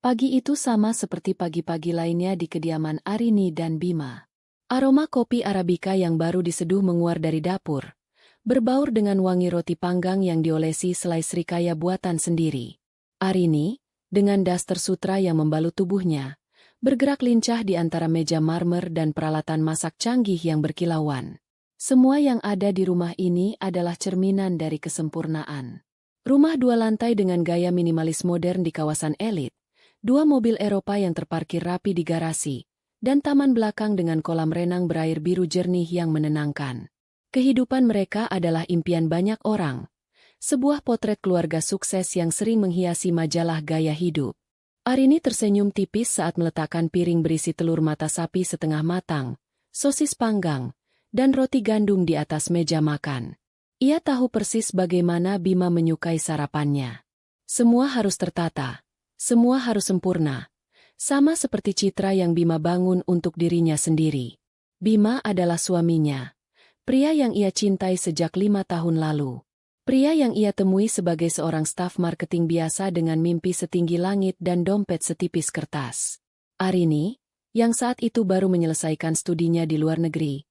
Pagi itu sama seperti pagi-pagi lainnya di kediaman Arini dan Bima. Aroma kopi Arabica yang baru diseduh menguar dari dapur, berbaur dengan wangi roti panggang yang diolesi selai srikaya buatan sendiri. Arini, dengan daster sutra yang membalut tubuhnya, bergerak lincah di antara meja marmer dan peralatan masak canggih yang berkilauan. Semua yang ada di rumah ini adalah cerminan dari kesempurnaan. Rumah 2 lantai dengan gaya minimalis modern di kawasan elit, 2 mobil Eropa yang terparkir rapi di garasi, dan taman belakang dengan kolam renang berair biru jernih yang menenangkan. Kehidupan mereka adalah impian banyak orang. Sebuah potret keluarga sukses yang sering menghiasi majalah gaya hidup. Arini tersenyum tipis saat meletakkan piring berisi telur mata sapi setengah matang, sosis panggang, dan roti gandum di atas meja makan. Ia tahu persis bagaimana Bima menyukai sarapannya. Semua harus tertata. Semua harus sempurna. Sama seperti citra yang Bima bangun untuk dirinya sendiri. Bima adalah suaminya. Pria yang ia cintai sejak 5 tahun lalu. Pria yang ia temui sebagai seorang staf marketing biasa dengan mimpi setinggi langit dan dompet setipis kertas. Arini, yang saat itu baru menyelesaikan studinya di luar negeri,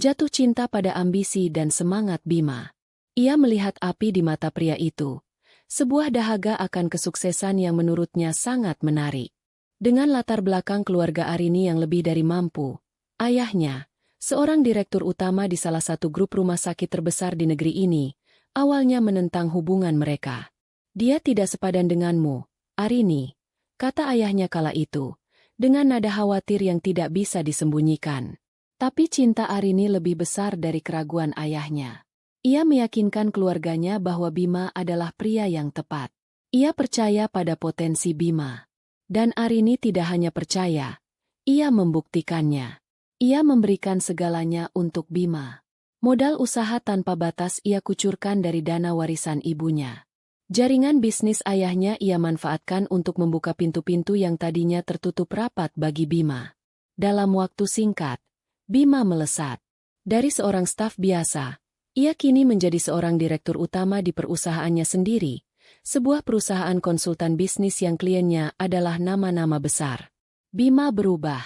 jatuh cinta pada ambisi dan semangat Bima. Ia melihat api di mata pria itu. Sebuah dahaga akan kesuksesan yang menurutnya sangat menarik. Dengan latar belakang keluarga Arini yang lebih dari mampu, ayahnya, seorang direktur utama di salah satu grup rumah sakit terbesar di negeri ini, awalnya menentang hubungan mereka. Dia tidak sepadan denganmu, Arini, kata ayahnya kala itu, dengan nada khawatir yang tidak bisa disembunyikan. Tapi cinta Arini lebih besar dari keraguan ayahnya. Ia meyakinkan keluarganya bahwa Bima adalah pria yang tepat. Ia percaya pada potensi Bima. Dan Arini tidak hanya percaya, ia membuktikannya. Ia memberikan segalanya untuk Bima. Modal usaha tanpa batas ia kucurkan dari dana warisan ibunya. Jaringan bisnis ayahnya ia manfaatkan untuk membuka pintu-pintu yang tadinya tertutup rapat bagi Bima. Dalam waktu singkat, Bima melesat. Dari seorang staf biasa, ia kini menjadi seorang direktur utama di perusahaannya sendiri, sebuah perusahaan konsultan bisnis yang kliennya adalah nama-nama besar. Bima berubah.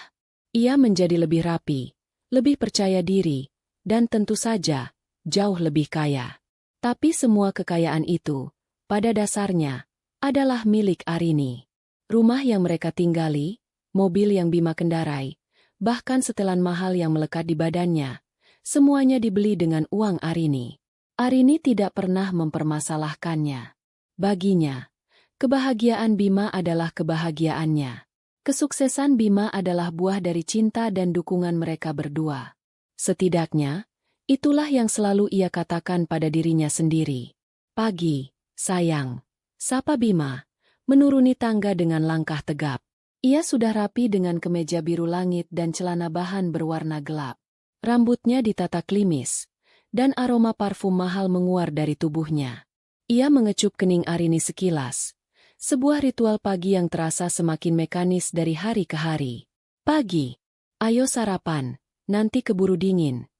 Ia menjadi lebih rapi, lebih percaya diri, dan tentu saja, jauh lebih kaya. Tapi semua kekayaan itu, pada dasarnya, adalah milik Arini. Rumah yang mereka tinggali, mobil yang Bima kendarai, bahkan setelan mahal yang melekat di badannya, semuanya dibeli dengan uang Arini. Arini tidak pernah mempermasalahkannya. Baginya, kebahagiaan Bima adalah kebahagiaannya. Kesuksesan Bima adalah buah dari cinta dan dukungan mereka berdua. Setidaknya, itulah yang selalu ia katakan pada dirinya sendiri. Pagi, sayang, sapa Bima, menuruni tangga dengan langkah tegap. Ia sudah rapi dengan kemeja biru langit dan celana bahan berwarna gelap. Rambutnya ditata klimis, dan aroma parfum mahal menguar dari tubuhnya. Ia mengecup kening Arini sekilas. Sebuah ritual pagi yang terasa semakin mekanis dari hari ke hari. Pagi, ayo sarapan, nanti keburu dingin.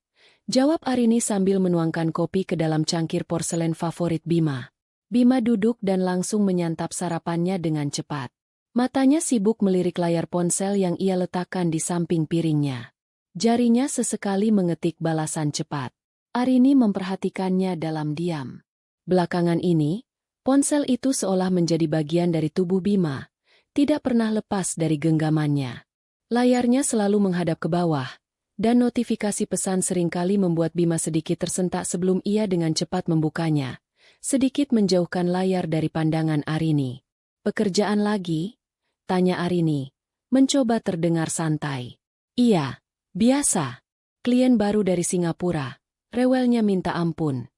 Jawab Arini sambil menuangkan kopi ke dalam cangkir porselen favorit Bima. Bima duduk dan langsung menyantap sarapannya dengan cepat. Matanya sibuk melirik layar ponsel yang ia letakkan di samping piringnya. Jarinya sesekali mengetik balasan cepat. Arini memperhatikannya dalam diam. Belakangan ini, ponsel itu seolah menjadi bagian dari tubuh Bima, tidak pernah lepas dari genggamannya. Layarnya selalu menghadap ke bawah, dan notifikasi pesan seringkali membuat Bima sedikit tersentak sebelum ia dengan cepat membukanya, sedikit menjauhkan layar dari pandangan Arini. Pekerjaan lagi? Tanya Arini, mencoba terdengar santai. Iya. Biasa. Klien baru dari Singapura. Rewelnya minta ampun.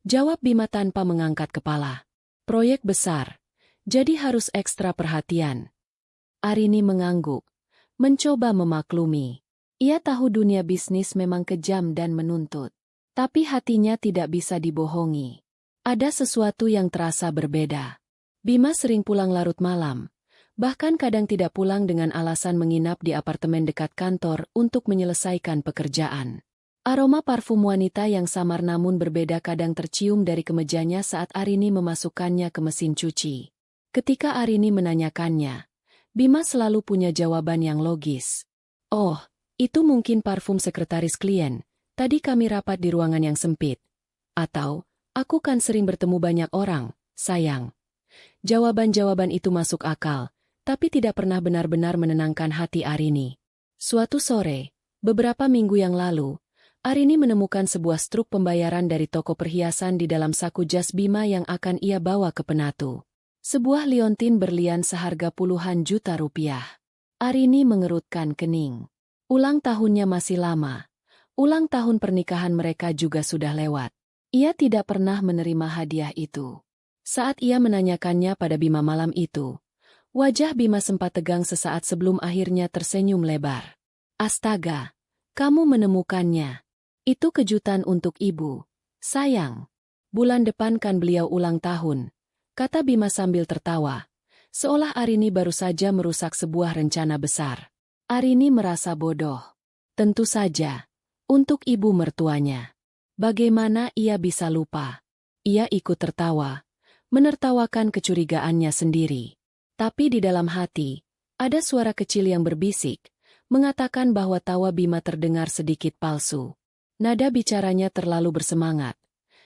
Jawab Bima tanpa mengangkat kepala. Proyek besar. Jadi harus ekstra perhatian. Arini mengangguk. Mencoba memaklumi. Ia tahu dunia bisnis memang kejam dan menuntut. Tapi hatinya tidak bisa dibohongi. Ada sesuatu yang terasa berbeda. Bima sering pulang larut malam. Bahkan kadang tidak pulang dengan alasan menginap di apartemen dekat kantor untuk menyelesaikan pekerjaan. Aroma parfum wanita yang samar namun berbeda kadang tercium dari kemejanya saat Arini memasukkannya ke mesin cuci. Ketika Arini menanyakannya, Bima selalu punya jawaban yang logis. Oh, itu mungkin parfum sekretaris klien. Tadi kami rapat di ruangan yang sempit. Atau, aku kan sering bertemu banyak orang, sayang. Jawaban-jawaban itu masuk akal, tapi tidak pernah benar-benar menenangkan hati Arini. Suatu sore, beberapa minggu yang lalu, Arini menemukan sebuah struk pembayaran dari toko perhiasan di dalam saku jas Bima yang akan ia bawa ke Penatu. Sebuah liontin berlian seharga puluhan juta rupiah. Arini mengerutkan kening. Ulang tahunnya masih lama. Ulang tahun pernikahan mereka juga sudah lewat. Ia tidak pernah menerima hadiah itu. Saat ia menanyakannya pada Bima malam itu, wajah Bima sempat tegang sesaat sebelum akhirnya tersenyum lebar. Astaga, kamu menemukannya. Itu kejutan untuk ibu. Sayang, bulan depan kan beliau ulang tahun, kata Bima sambil tertawa, seolah Arini baru saja merusak sebuah rencana besar. Arini merasa bodoh. Tentu saja, untuk ibu mertuanya. Bagaimana ia bisa lupa? Ia ikut tertawa, menertawakan kecurigaannya sendiri. Tapi di dalam hati, ada suara kecil yang berbisik, mengatakan bahwa tawa Bima terdengar sedikit palsu. Nada bicaranya terlalu bersemangat,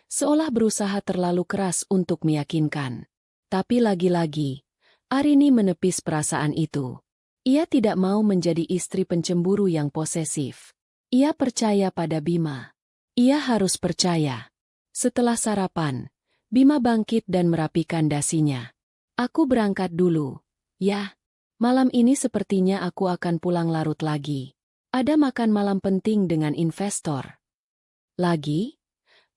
seolah berusaha terlalu keras untuk meyakinkan. Tapi lagi-lagi, Arini menepis perasaan itu. Ia tidak mau menjadi istri pencemburu yang posesif. Ia percaya pada Bima. Ia harus percaya. Setelah sarapan, Bima bangkit dan merapikan dasinya. Aku berangkat dulu, ya. Malam ini sepertinya aku akan pulang larut lagi. Ada makan malam penting dengan investor. Lagi?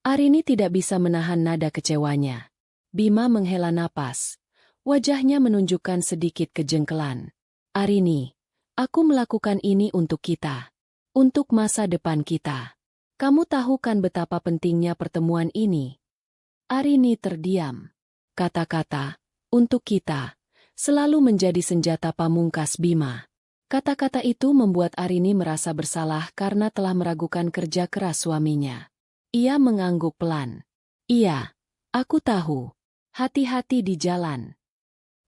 Arini tidak bisa menahan nada kecewanya. Bima menghela napas. Wajahnya menunjukkan sedikit kejengkelan. Arini, aku melakukan ini untuk kita. Untuk masa depan kita. Kamu tahu kan betapa pentingnya pertemuan ini? Arini terdiam. Kata-kata, untuk kita, selalu menjadi senjata pamungkas Bima. Kata-kata itu membuat Arini merasa bersalah karena telah meragukan kerja keras suaminya. Ia mengangguk pelan. Iya, aku tahu. Hati-hati di jalan.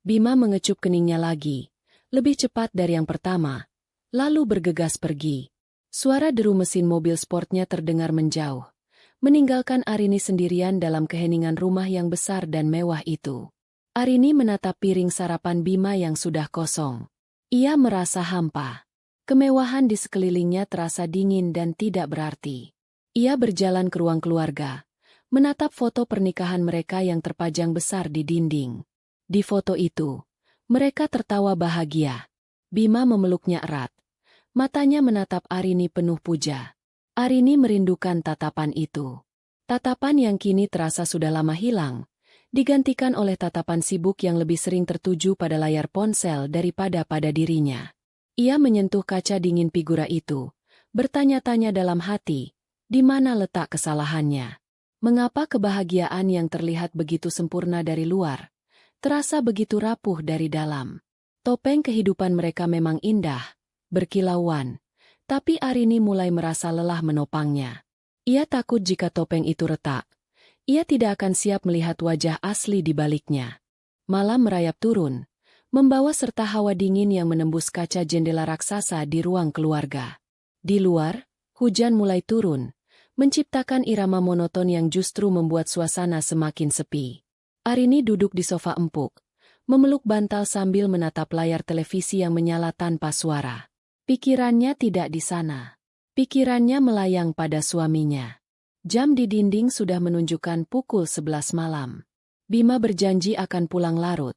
Bima mengecup keningnya lagi, lebih cepat dari yang pertama, lalu bergegas pergi. Suara deru mesin mobil sportnya terdengar menjauh, meninggalkan Arini sendirian dalam keheningan rumah yang besar dan mewah itu. Arini menatap piring sarapan Bima yang sudah kosong. Ia merasa hampa. Kemewahan di sekelilingnya terasa dingin dan tidak berarti. Ia berjalan ke ruang keluarga, menatap foto pernikahan mereka yang terpajang besar di dinding. Di foto itu, mereka tertawa bahagia. Bima memeluknya erat. Matanya menatap Arini penuh puja. Arini merindukan tatapan itu. Tatapan yang kini terasa sudah lama hilang, digantikan oleh tatapan sibuk yang lebih sering tertuju pada layar ponsel daripada pada dirinya. Ia menyentuh kaca dingin figura itu, bertanya-tanya dalam hati, di mana letak kesalahannya? Mengapa kebahagiaan yang terlihat begitu sempurna dari luar, terasa begitu rapuh dari dalam? Topeng kehidupan mereka memang indah, berkilauan, tapi Arini mulai merasa lelah menopangnya. Ia takut jika topeng itu retak, ia tidak akan siap melihat wajah asli di baliknya. Malam merayap turun, membawa serta hawa dingin yang menembus kaca jendela raksasa di ruang keluarga. Di luar, hujan mulai turun, menciptakan irama monoton yang justru membuat suasana semakin sepi. Arini duduk di sofa empuk, memeluk bantal sambil menatap layar televisi yang menyala tanpa suara. Pikirannya tidak di sana. Pikirannya melayang pada suaminya. Jam di dinding sudah menunjukkan pukul 11 malam. Bima berjanji akan pulang larut.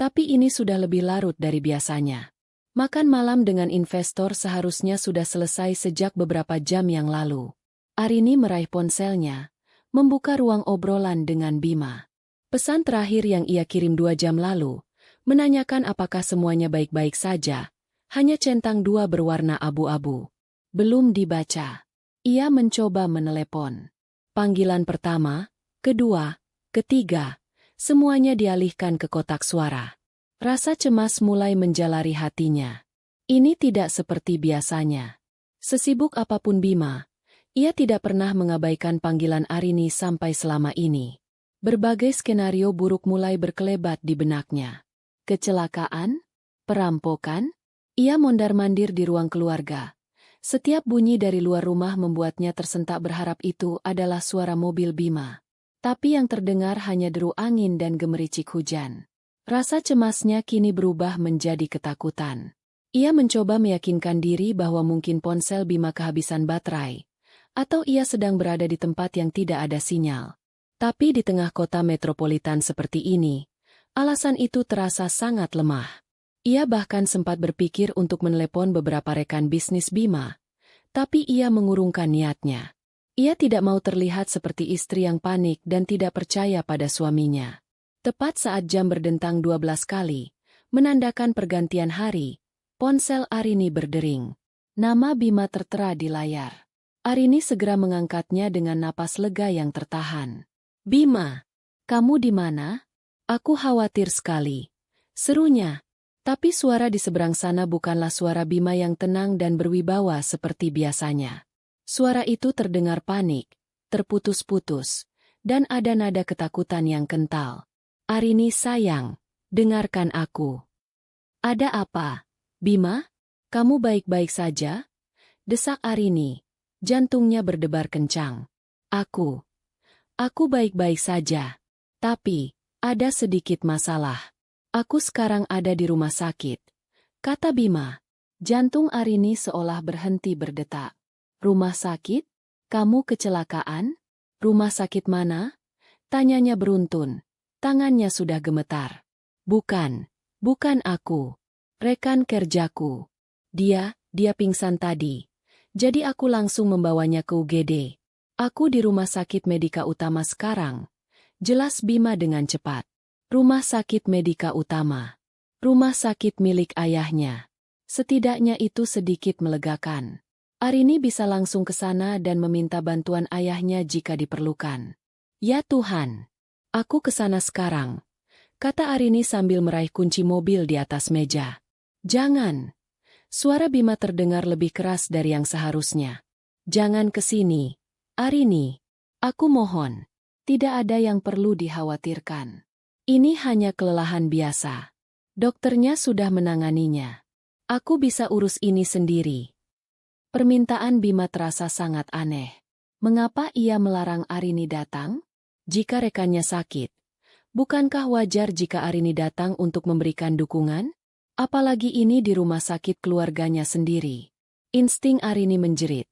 Tapi ini sudah lebih larut dari biasanya. Makan malam dengan investor seharusnya sudah selesai sejak beberapa jam yang lalu. Arini meraih ponselnya, membuka ruang obrolan dengan Bima. Pesan terakhir yang ia kirim 2 jam lalu, menanyakan apakah semuanya baik-baik saja, hanya centang 2 berwarna abu-abu. Belum dibaca. Ia mencoba menelepon. Panggilan pertama, kedua, ketiga, semuanya dialihkan ke kotak suara. Rasa cemas mulai menjalari hatinya. Ini tidak seperti biasanya. Sesibuk apapun Bima, ia tidak pernah mengabaikan panggilan Arini sampai selama ini. Berbagai skenario buruk mulai berkelebat di benaknya. Kecelakaan? Perampokan? Ia mondar-mandir di ruang keluarga. Setiap bunyi dari luar rumah membuatnya tersentak berharap itu adalah suara mobil Bima. Tapi yang terdengar hanya deru angin dan gemericik hujan. Rasa cemasnya kini berubah menjadi ketakutan. Ia mencoba meyakinkan diri bahwa mungkin ponsel Bima kehabisan baterai, atau ia sedang berada di tempat yang tidak ada sinyal. Tapi di tengah kota metropolitan seperti ini, alasan itu terasa sangat lemah. Ia bahkan sempat berpikir untuk menelepon beberapa rekan bisnis Bima, tapi ia mengurungkan niatnya. Ia tidak mau terlihat seperti istri yang panik dan tidak percaya pada suaminya. Tepat saat jam berdentang 12 kali, menandakan pergantian hari, ponsel Arini berdering. Nama Bima tertera di layar. Arini segera mengangkatnya dengan napas lega yang tertahan. "Bima, kamu di mana? Aku khawatir sekali," serunya. Tapi suara di seberang sana bukanlah suara Bima yang tenang dan berwibawa seperti biasanya. Suara itu terdengar panik, terputus-putus, dan ada nada ketakutan yang kental. "Arini sayang, dengarkan aku." "Ada apa, Bima? Kamu baik-baik saja?" desak Arini. Jantungnya berdebar kencang. Aku baik-baik saja. Tapi, ada sedikit masalah. Aku sekarang ada di rumah sakit," kata Bima. Jantung Arini seolah berhenti berdetak. "Rumah sakit? Kamu kecelakaan? Rumah sakit mana?" tanyanya beruntun. Tangannya sudah gemetar. Bukan aku. Rekan kerjaku. Dia pingsan tadi. Jadi aku langsung membawanya ke UGD. Aku di rumah sakit Medika Utama sekarang," jelas Bima dengan cepat. Rumah sakit Medika Utama. Rumah sakit milik ayahnya. Setidaknya itu sedikit melegakan. Arini bisa langsung ke sana dan meminta bantuan ayahnya jika diperlukan. "Ya Tuhan, aku ke sana sekarang," kata Arini sambil meraih kunci mobil di atas meja. "Jangan." Suara Bima terdengar lebih keras dari yang seharusnya. "Jangan ke sini, Arini. Aku mohon. Tidak ada yang perlu dikhawatirkan. Ini hanya kelelahan biasa. Dokternya sudah menanganinya. Aku bisa urus ini sendiri." Permintaan Bima terasa sangat aneh. Mengapa ia melarang Arini datang? Jika rekannya sakit, bukankah wajar jika Arini datang untuk memberikan dukungan? Apalagi ini di rumah sakit keluarganya sendiri. Insting Arini menjerit,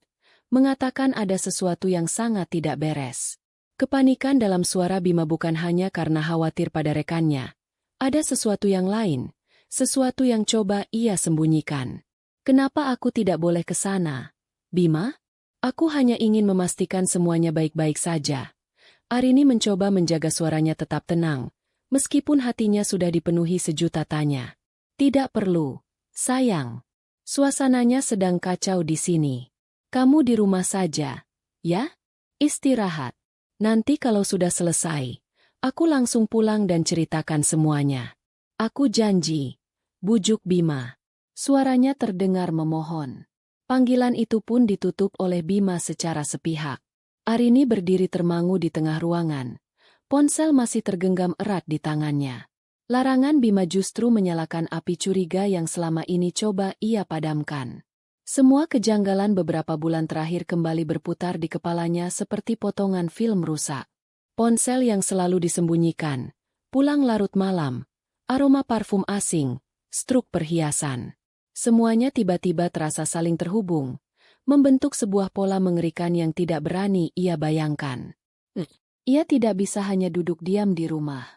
mengatakan ada sesuatu yang sangat tidak beres. Kepanikan dalam suara Bima bukan hanya karena khawatir pada rekannya. Ada sesuatu yang lain, sesuatu yang coba ia sembunyikan. "Kenapa aku tidak boleh ke sana, Bima? Aku hanya ingin memastikan semuanya baik-baik saja." Arini mencoba menjaga suaranya tetap tenang, meskipun hatinya sudah dipenuhi sejuta tanya. "Tidak perlu, sayang. Suasananya sedang kacau di sini. Kamu di rumah saja, ya? Istirahat. Nanti kalau sudah selesai, aku langsung pulang dan ceritakan semuanya. Aku janji," bujuk Bima. Suaranya terdengar memohon. Panggilan itu pun ditutup oleh Bima secara sepihak. Arini berdiri termangu di tengah ruangan. Ponsel masih tergenggam erat di tangannya. Larangan Bima justru menyalakan api curiga yang selama ini coba ia padamkan. Semua kejanggalan beberapa bulan terakhir kembali berputar di kepalanya seperti potongan film rusak. Ponsel yang selalu disembunyikan, pulang larut malam, aroma parfum asing, struk perhiasan. Semuanya tiba-tiba terasa saling terhubung, membentuk sebuah pola mengerikan yang tidak berani ia bayangkan. Ia tidak bisa hanya duduk diam di rumah.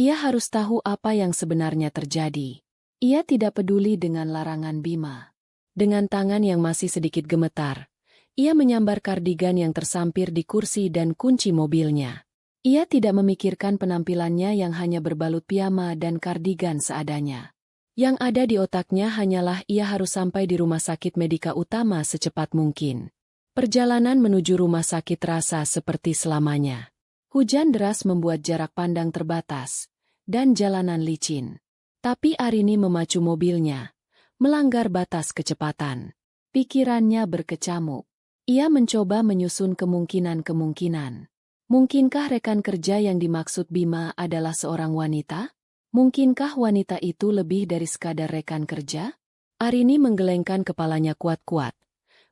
Ia harus tahu apa yang sebenarnya terjadi. Ia tidak peduli dengan larangan Bima. Dengan tangan yang masih sedikit gemetar, ia menyambar kardigan yang tersampir di kursi dan kunci mobilnya. Ia tidak memikirkan penampilannya yang hanya berbalut piyama dan kardigan seadanya. Yang ada di otaknya hanyalah ia harus sampai di rumah sakit Medika Utama secepat mungkin. Perjalanan menuju rumah sakit terasa seperti selamanya. Hujan deras membuat jarak pandang terbatas, dan jalanan licin. Tapi Arini memacu mobilnya, melanggar batas kecepatan. Pikirannya berkecamuk. Ia mencoba menyusun kemungkinan-kemungkinan. Mungkinkah rekan kerja yang dimaksud Bima adalah seorang wanita? Mungkinkah wanita itu lebih dari sekadar rekan kerja? Arini menggelengkan kepalanya kuat-kuat,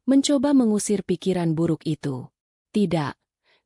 mencoba mengusir pikiran buruk itu. Tidak,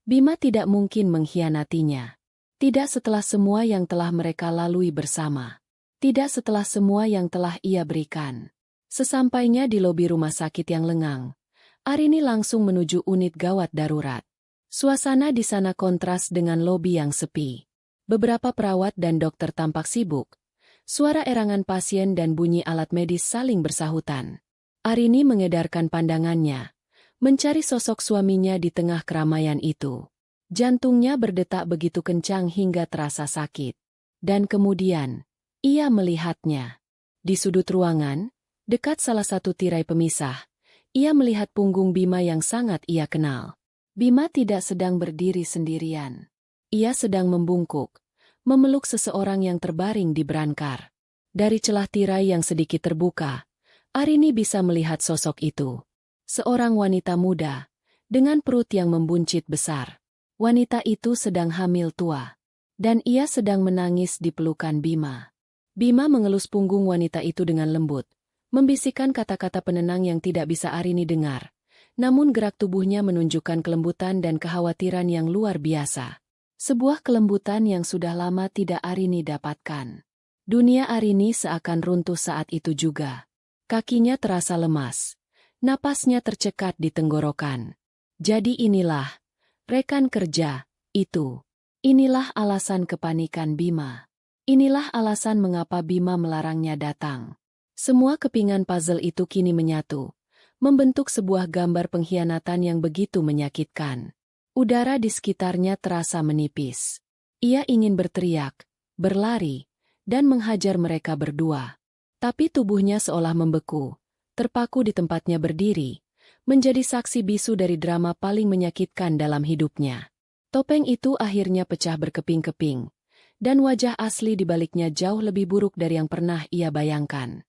Bima tidak mungkin mengkhianatinya. Tidak setelah semua yang telah mereka lalui bersama. Tidak setelah semua yang telah ia berikan. Sesampainya di lobi rumah sakit yang lengang, Arini langsung menuju unit gawat darurat. Suasana di sana kontras dengan lobi yang sepi. Beberapa perawat dan dokter tampak sibuk. Suara erangan pasien dan bunyi alat medis saling bersahutan. Arini mengedarkan pandangannya, mencari sosok suaminya di tengah keramaian itu. Jantungnya berdetak begitu kencang hingga terasa sakit. Dan kemudian, ia melihatnya. Di sudut ruangan, dekat salah satu tirai pemisah, ia melihat punggung Bima yang sangat ia kenal. Bima tidak sedang berdiri sendirian. Ia sedang membungkuk, memeluk seseorang yang terbaring di brankar. Dari celah tirai yang sedikit terbuka, Arini bisa melihat sosok itu. Seorang wanita muda, dengan perut yang membuncit besar. Wanita itu sedang hamil tua, dan ia sedang menangis di pelukan Bima. Bima mengelus punggung wanita itu dengan lembut, membisikkan kata-kata penenang yang tidak bisa Arini dengar. Namun gerak tubuhnya menunjukkan kelembutan dan kekhawatiran yang luar biasa. Sebuah kelembutan yang sudah lama tidak Arini dapatkan. Dunia Arini seakan runtuh saat itu juga. Kakinya terasa lemas. Napasnya tercekat di tenggorokan. Jadi inilah rekan kerja, itu. Inilah alasan kepanikan Bima. Inilah alasan mengapa Bima melarangnya datang. Semua kepingan puzzle itu kini menyatu, membentuk sebuah gambar pengkhianatan yang begitu menyakitkan. Udara di sekitarnya terasa menipis. Ia ingin berteriak, berlari, dan menghajar mereka berdua. Tapi tubuhnya seolah membeku, terpaku di tempatnya berdiri, menjadi saksi bisu dari drama paling menyakitkan dalam hidupnya. Topeng itu akhirnya pecah berkeping-keping, dan wajah asli di baliknya jauh lebih buruk dari yang pernah ia bayangkan.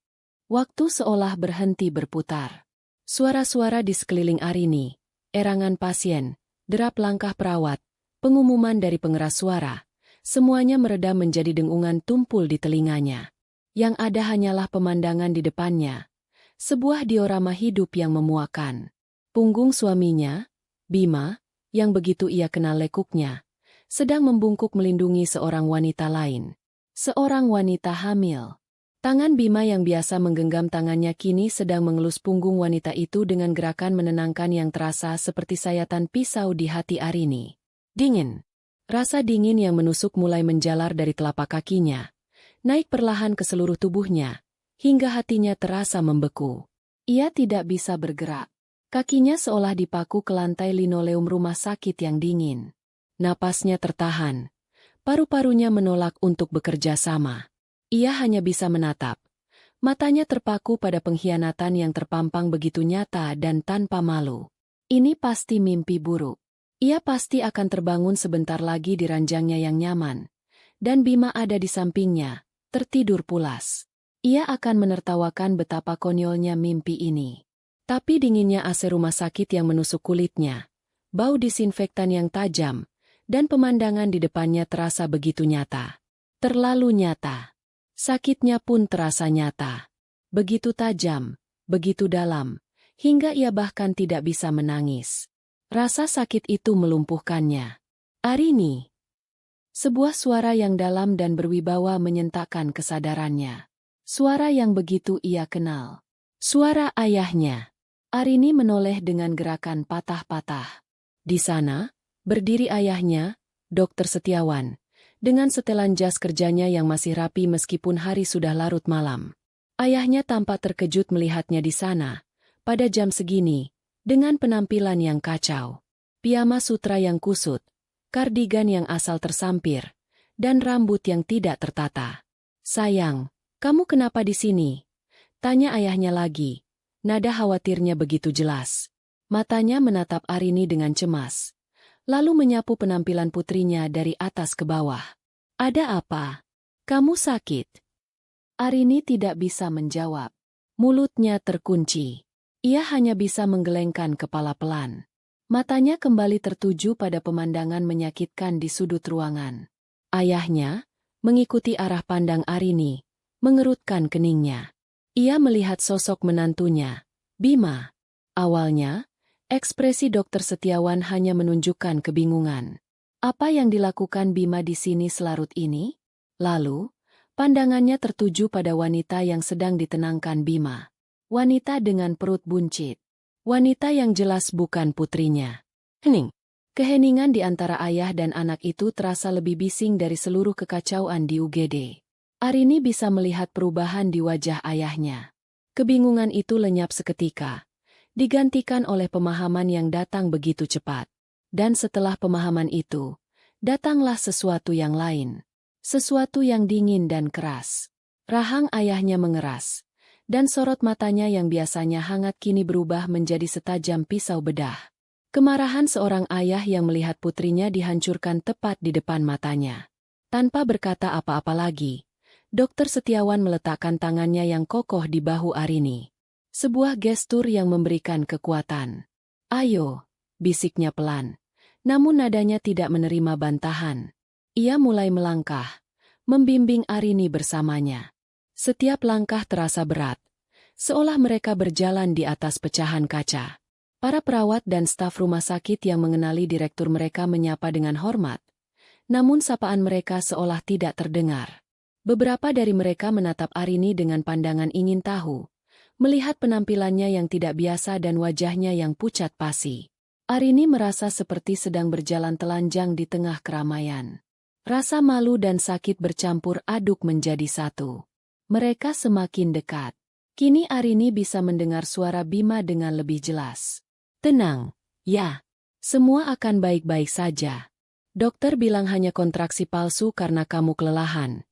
Waktu seolah berhenti berputar. Suara-suara di sekeliling Arini, erangan pasien, derap langkah perawat, pengumuman dari pengeras suara, semuanya meredam menjadi dengungan tumpul di telinganya. Yang ada hanyalah pemandangan di depannya. Sebuah diorama hidup yang memuakan. Punggung suaminya, Bima, yang begitu ia kenal lekuknya, sedang membungkuk melindungi seorang wanita lain. Seorang wanita hamil. Tangan Bima yang biasa menggenggam tangannya kini sedang mengelus punggung wanita itu dengan gerakan menenangkan yang terasa seperti sayatan pisau di hati Arini. Dingin. Rasa dingin yang menusuk mulai menjalar dari telapak kakinya, naik perlahan ke seluruh tubuhnya, hingga hatinya terasa membeku. Ia tidak bisa bergerak. Kakinya seolah dipaku ke lantai linoleum rumah sakit yang dingin. Napasnya tertahan. Paru-parunya menolak untuk bekerja sama. Ia hanya bisa menatap. Matanya terpaku pada pengkhianatan yang terpampang begitu nyata dan tanpa malu. Ini pasti mimpi buruk. Ia pasti akan terbangun sebentar lagi di ranjangnya yang nyaman. Dan Bima ada di sampingnya, tertidur pulas. Ia akan menertawakan betapa konyolnya mimpi ini. Tapi dinginnya AC rumah sakit yang menusuk kulitnya, bau disinfektan yang tajam, dan pemandangan di depannya terasa begitu nyata. Terlalu nyata. Sakitnya pun terasa nyata. Begitu tajam, begitu dalam, hingga ia bahkan tidak bisa menangis. Rasa sakit itu melumpuhkannya. Arini. Sebuah suara yang dalam dan berwibawa menyentakkan kesadarannya. Suara yang begitu ia kenal. Suara ayahnya. Arini menoleh dengan gerakan patah-patah. Di sana, berdiri ayahnya, Dokter Setiawan, dengan setelan jas kerjanya yang masih rapi meskipun hari sudah larut malam. Ayahnya tampak terkejut melihatnya di sana, pada jam segini, dengan penampilan yang kacau. Piyama sutra yang kusut, kardigan yang asal tersampir, dan rambut yang tidak tertata. "Sayang, kamu kenapa di sini?" tanya ayahnya lagi. Nada khawatirnya begitu jelas. Matanya menatap Arini dengan cemas, lalu menyapu penampilan putrinya dari atas ke bawah. "Ada apa? Kamu sakit?" Arini tidak bisa menjawab. Mulutnya terkunci. Ia hanya bisa menggelengkan kepala pelan. Matanya kembali tertuju pada pemandangan menyakitkan di sudut ruangan. Ayahnya, mengikuti arah pandang Arini, mengerutkan keningnya. Ia melihat sosok menantunya, Bima. Awalnya, ekspresi Dokter Setiawan hanya menunjukkan kebingungan. Apa yang dilakukan Bima di sini selarut ini? Lalu, pandangannya tertuju pada wanita yang sedang ditenangkan Bima. Wanita dengan perut buncit. Wanita yang jelas bukan putrinya. Hening. Keheningan di antara ayah dan anak itu terasa lebih bising dari seluruh kekacauan di UGD. Arini bisa melihat perubahan di wajah ayahnya. Kebingungan itu lenyap seketika, digantikan oleh pemahaman yang datang begitu cepat. Dan setelah pemahaman itu, datanglah sesuatu yang lain. Sesuatu yang dingin dan keras. Rahang ayahnya mengeras, dan sorot matanya yang biasanya hangat kini berubah menjadi setajam pisau bedah. Kemarahan seorang ayah yang melihat putrinya dihancurkan tepat di depan matanya. Tanpa berkata apa-apa lagi, Dokter Setiawan meletakkan tangannya yang kokoh di bahu Arini. Sebuah gestur yang memberikan kekuatan. "Ayo," bisiknya pelan. Namun nadanya tidak menerima bantahan. Ia mulai melangkah, membimbing Arini bersamanya. Setiap langkah terasa berat, seolah mereka berjalan di atas pecahan kaca. Para perawat dan staf rumah sakit yang mengenali direktur mereka menyapa dengan hormat. Namun sapaan mereka seolah tidak terdengar. Beberapa dari mereka menatap Arini dengan pandangan ingin tahu, melihat penampilannya yang tidak biasa dan wajahnya yang pucat pasi. Arini merasa seperti sedang berjalan telanjang di tengah keramaian. Rasa malu dan sakit bercampur aduk menjadi satu. Mereka semakin dekat. Kini Arini bisa mendengar suara Bima dengan lebih jelas. "Tenang, ya. Semua akan baik-baik saja. Dokter bilang hanya kontraksi palsu karena kamu kelelahan,"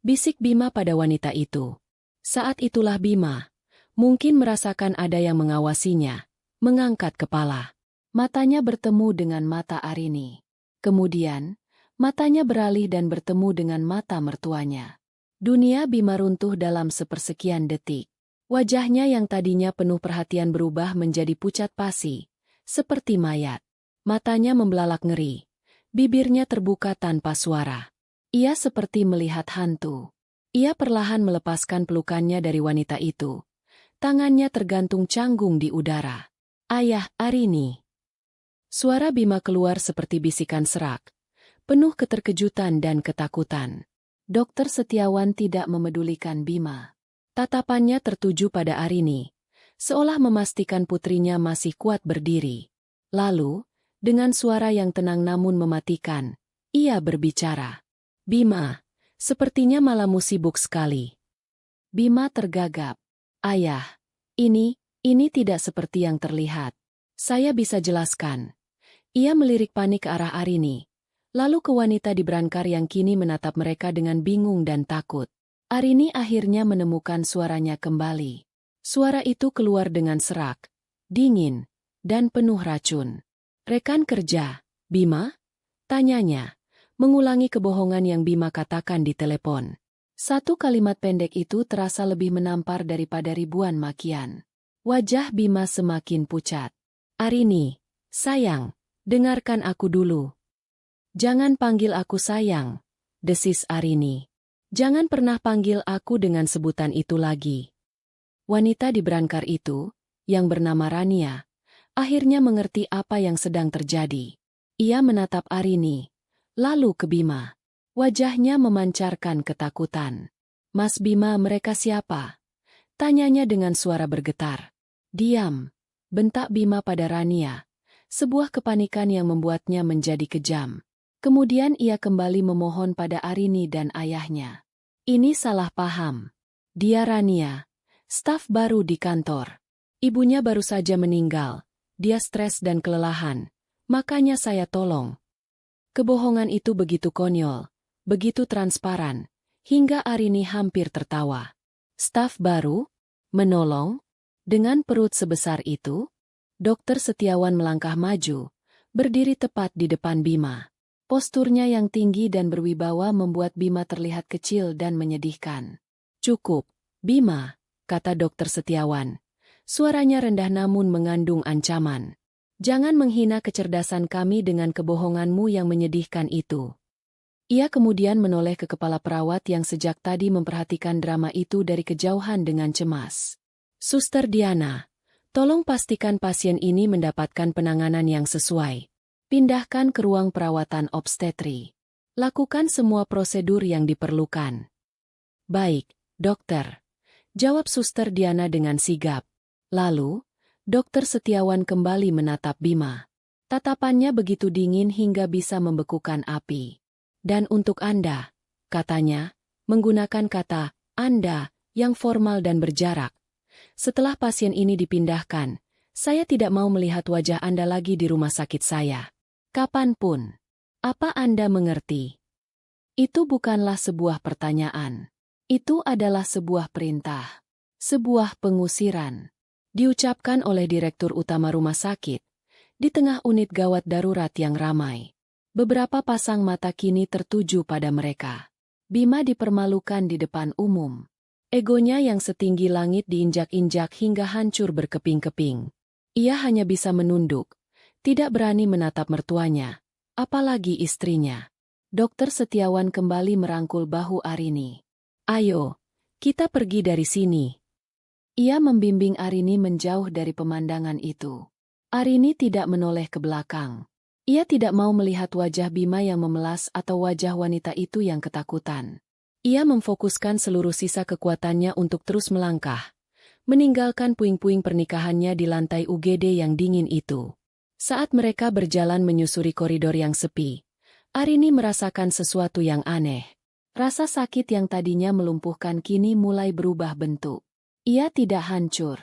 bisik Bima pada wanita itu. Saat itulah Bima, mungkin merasakan ada yang mengawasinya, mengangkat kepala. Matanya bertemu dengan mata Arini. Kemudian, matanya beralih dan bertemu dengan mata mertuanya. Dunia Bima runtuh dalam sepersekian detik. Wajahnya yang tadinya penuh perhatian berubah menjadi pucat pasi, seperti mayat. Matanya membelalak ngeri. Bibirnya terbuka tanpa suara. Ia seperti melihat hantu. Ia perlahan melepaskan pelukannya dari wanita itu. Tangannya tergantung canggung di udara. "Ayah, Arini." Suara Bima keluar seperti bisikan serak, penuh keterkejutan dan ketakutan. Dokter Setiawan tidak memedulikan Bima. Tatapannya tertuju pada Arini, seolah memastikan putrinya masih kuat berdiri. Lalu, dengan suara yang tenang namun mematikan, ia berbicara. "Bima, sepertinya malammu sibuk sekali." Bima tergagap. "Ayah, ini tidak seperti yang terlihat. Saya bisa jelaskan." Ia melirik panik ke arah Arini, lalu ke wanita di brankar yang kini menatap mereka dengan bingung dan takut. Arini akhirnya menemukan suaranya kembali. Suara itu keluar dengan serak, dingin, dan penuh racun. "Rekan kerja, Bima?" tanyanya, mengulangi kebohongan yang Bima katakan di telepon. Satu kalimat pendek itu terasa lebih menampar daripada ribuan makian. Wajah Bima semakin pucat. "Arini, sayang, dengarkan aku dulu." "Jangan panggil aku sayang," desis Arini. "Jangan pernah panggil aku dengan sebutan itu lagi." Wanita di brankar itu, yang bernama Rania, akhirnya mengerti apa yang sedang terjadi. Ia menatap Arini, lalu ke Bima. Wajahnya memancarkan ketakutan. "Mas Bima, mereka siapa?" tanyanya dengan suara bergetar. "Diam," bentak Bima pada Rania. Sebuah kepanikan yang membuatnya menjadi kejam. Kemudian ia kembali memohon pada Arini dan ayahnya. "Ini salah paham. Dia Rania, staf baru di kantor. Ibunya baru saja meninggal. Dia stres dan kelelahan. Makanya saya tolong." Kebohongan itu begitu konyol, begitu transparan, hingga Arini hampir tertawa. "Staf baru? Menolong? Dengan perut sebesar itu?" Dokter Setiawan melangkah maju, berdiri tepat di depan Bima. Posturnya yang tinggi dan berwibawa membuat Bima terlihat kecil dan menyedihkan. "Cukup, Bima," kata Dokter Setiawan. Suaranya rendah namun mengandung ancaman. "Jangan menghina kecerdasan kami dengan kebohonganmu yang menyedihkan itu." Ia kemudian menoleh ke kepala perawat yang sejak tadi memperhatikan drama itu dari kejauhan dengan cemas. Suster Diana, tolong pastikan pasien ini mendapatkan penanganan yang sesuai. Pindahkan ke ruang perawatan obstetri. Lakukan semua prosedur yang diperlukan. Baik, dokter. Jawab Suster Diana dengan sigap. Lalu, Dokter Setiawan kembali menatap Bima. Tatapannya begitu dingin hingga bisa membekukan api. Dan untuk Anda, katanya, menggunakan kata Anda yang formal dan berjarak. Setelah pasien ini dipindahkan, saya tidak mau melihat wajah Anda lagi di rumah sakit saya. Kapanpun. Apa Anda mengerti? Itu bukanlah sebuah pertanyaan. Itu adalah sebuah perintah. Sebuah pengusiran. Diucapkan oleh Direktur Utama Rumah Sakit, di tengah unit gawat darurat yang ramai. Beberapa pasang mata kini tertuju pada mereka. Bima dipermalukan di depan umum. Egonya yang setinggi langit diinjak-injak hingga hancur berkeping-keping. Ia hanya bisa menunduk, tidak berani menatap mertuanya, apalagi istrinya. Dokter Setiawan kembali merangkul bahu Arini. Ayo, kita pergi dari sini. Ia membimbing Arini menjauh dari pemandangan itu. Arini tidak menoleh ke belakang. Ia tidak mau melihat wajah Bima yang memelas atau wajah wanita itu yang ketakutan. Ia memfokuskan seluruh sisa kekuatannya untuk terus melangkah, meninggalkan puing-puing pernikahannya di lantai UGD yang dingin itu. Saat mereka berjalan menyusuri koridor yang sepi, Arini merasakan sesuatu yang aneh. Rasa sakit yang tadinya melumpuhkan kini mulai berubah bentuk. Ia tidak hancur.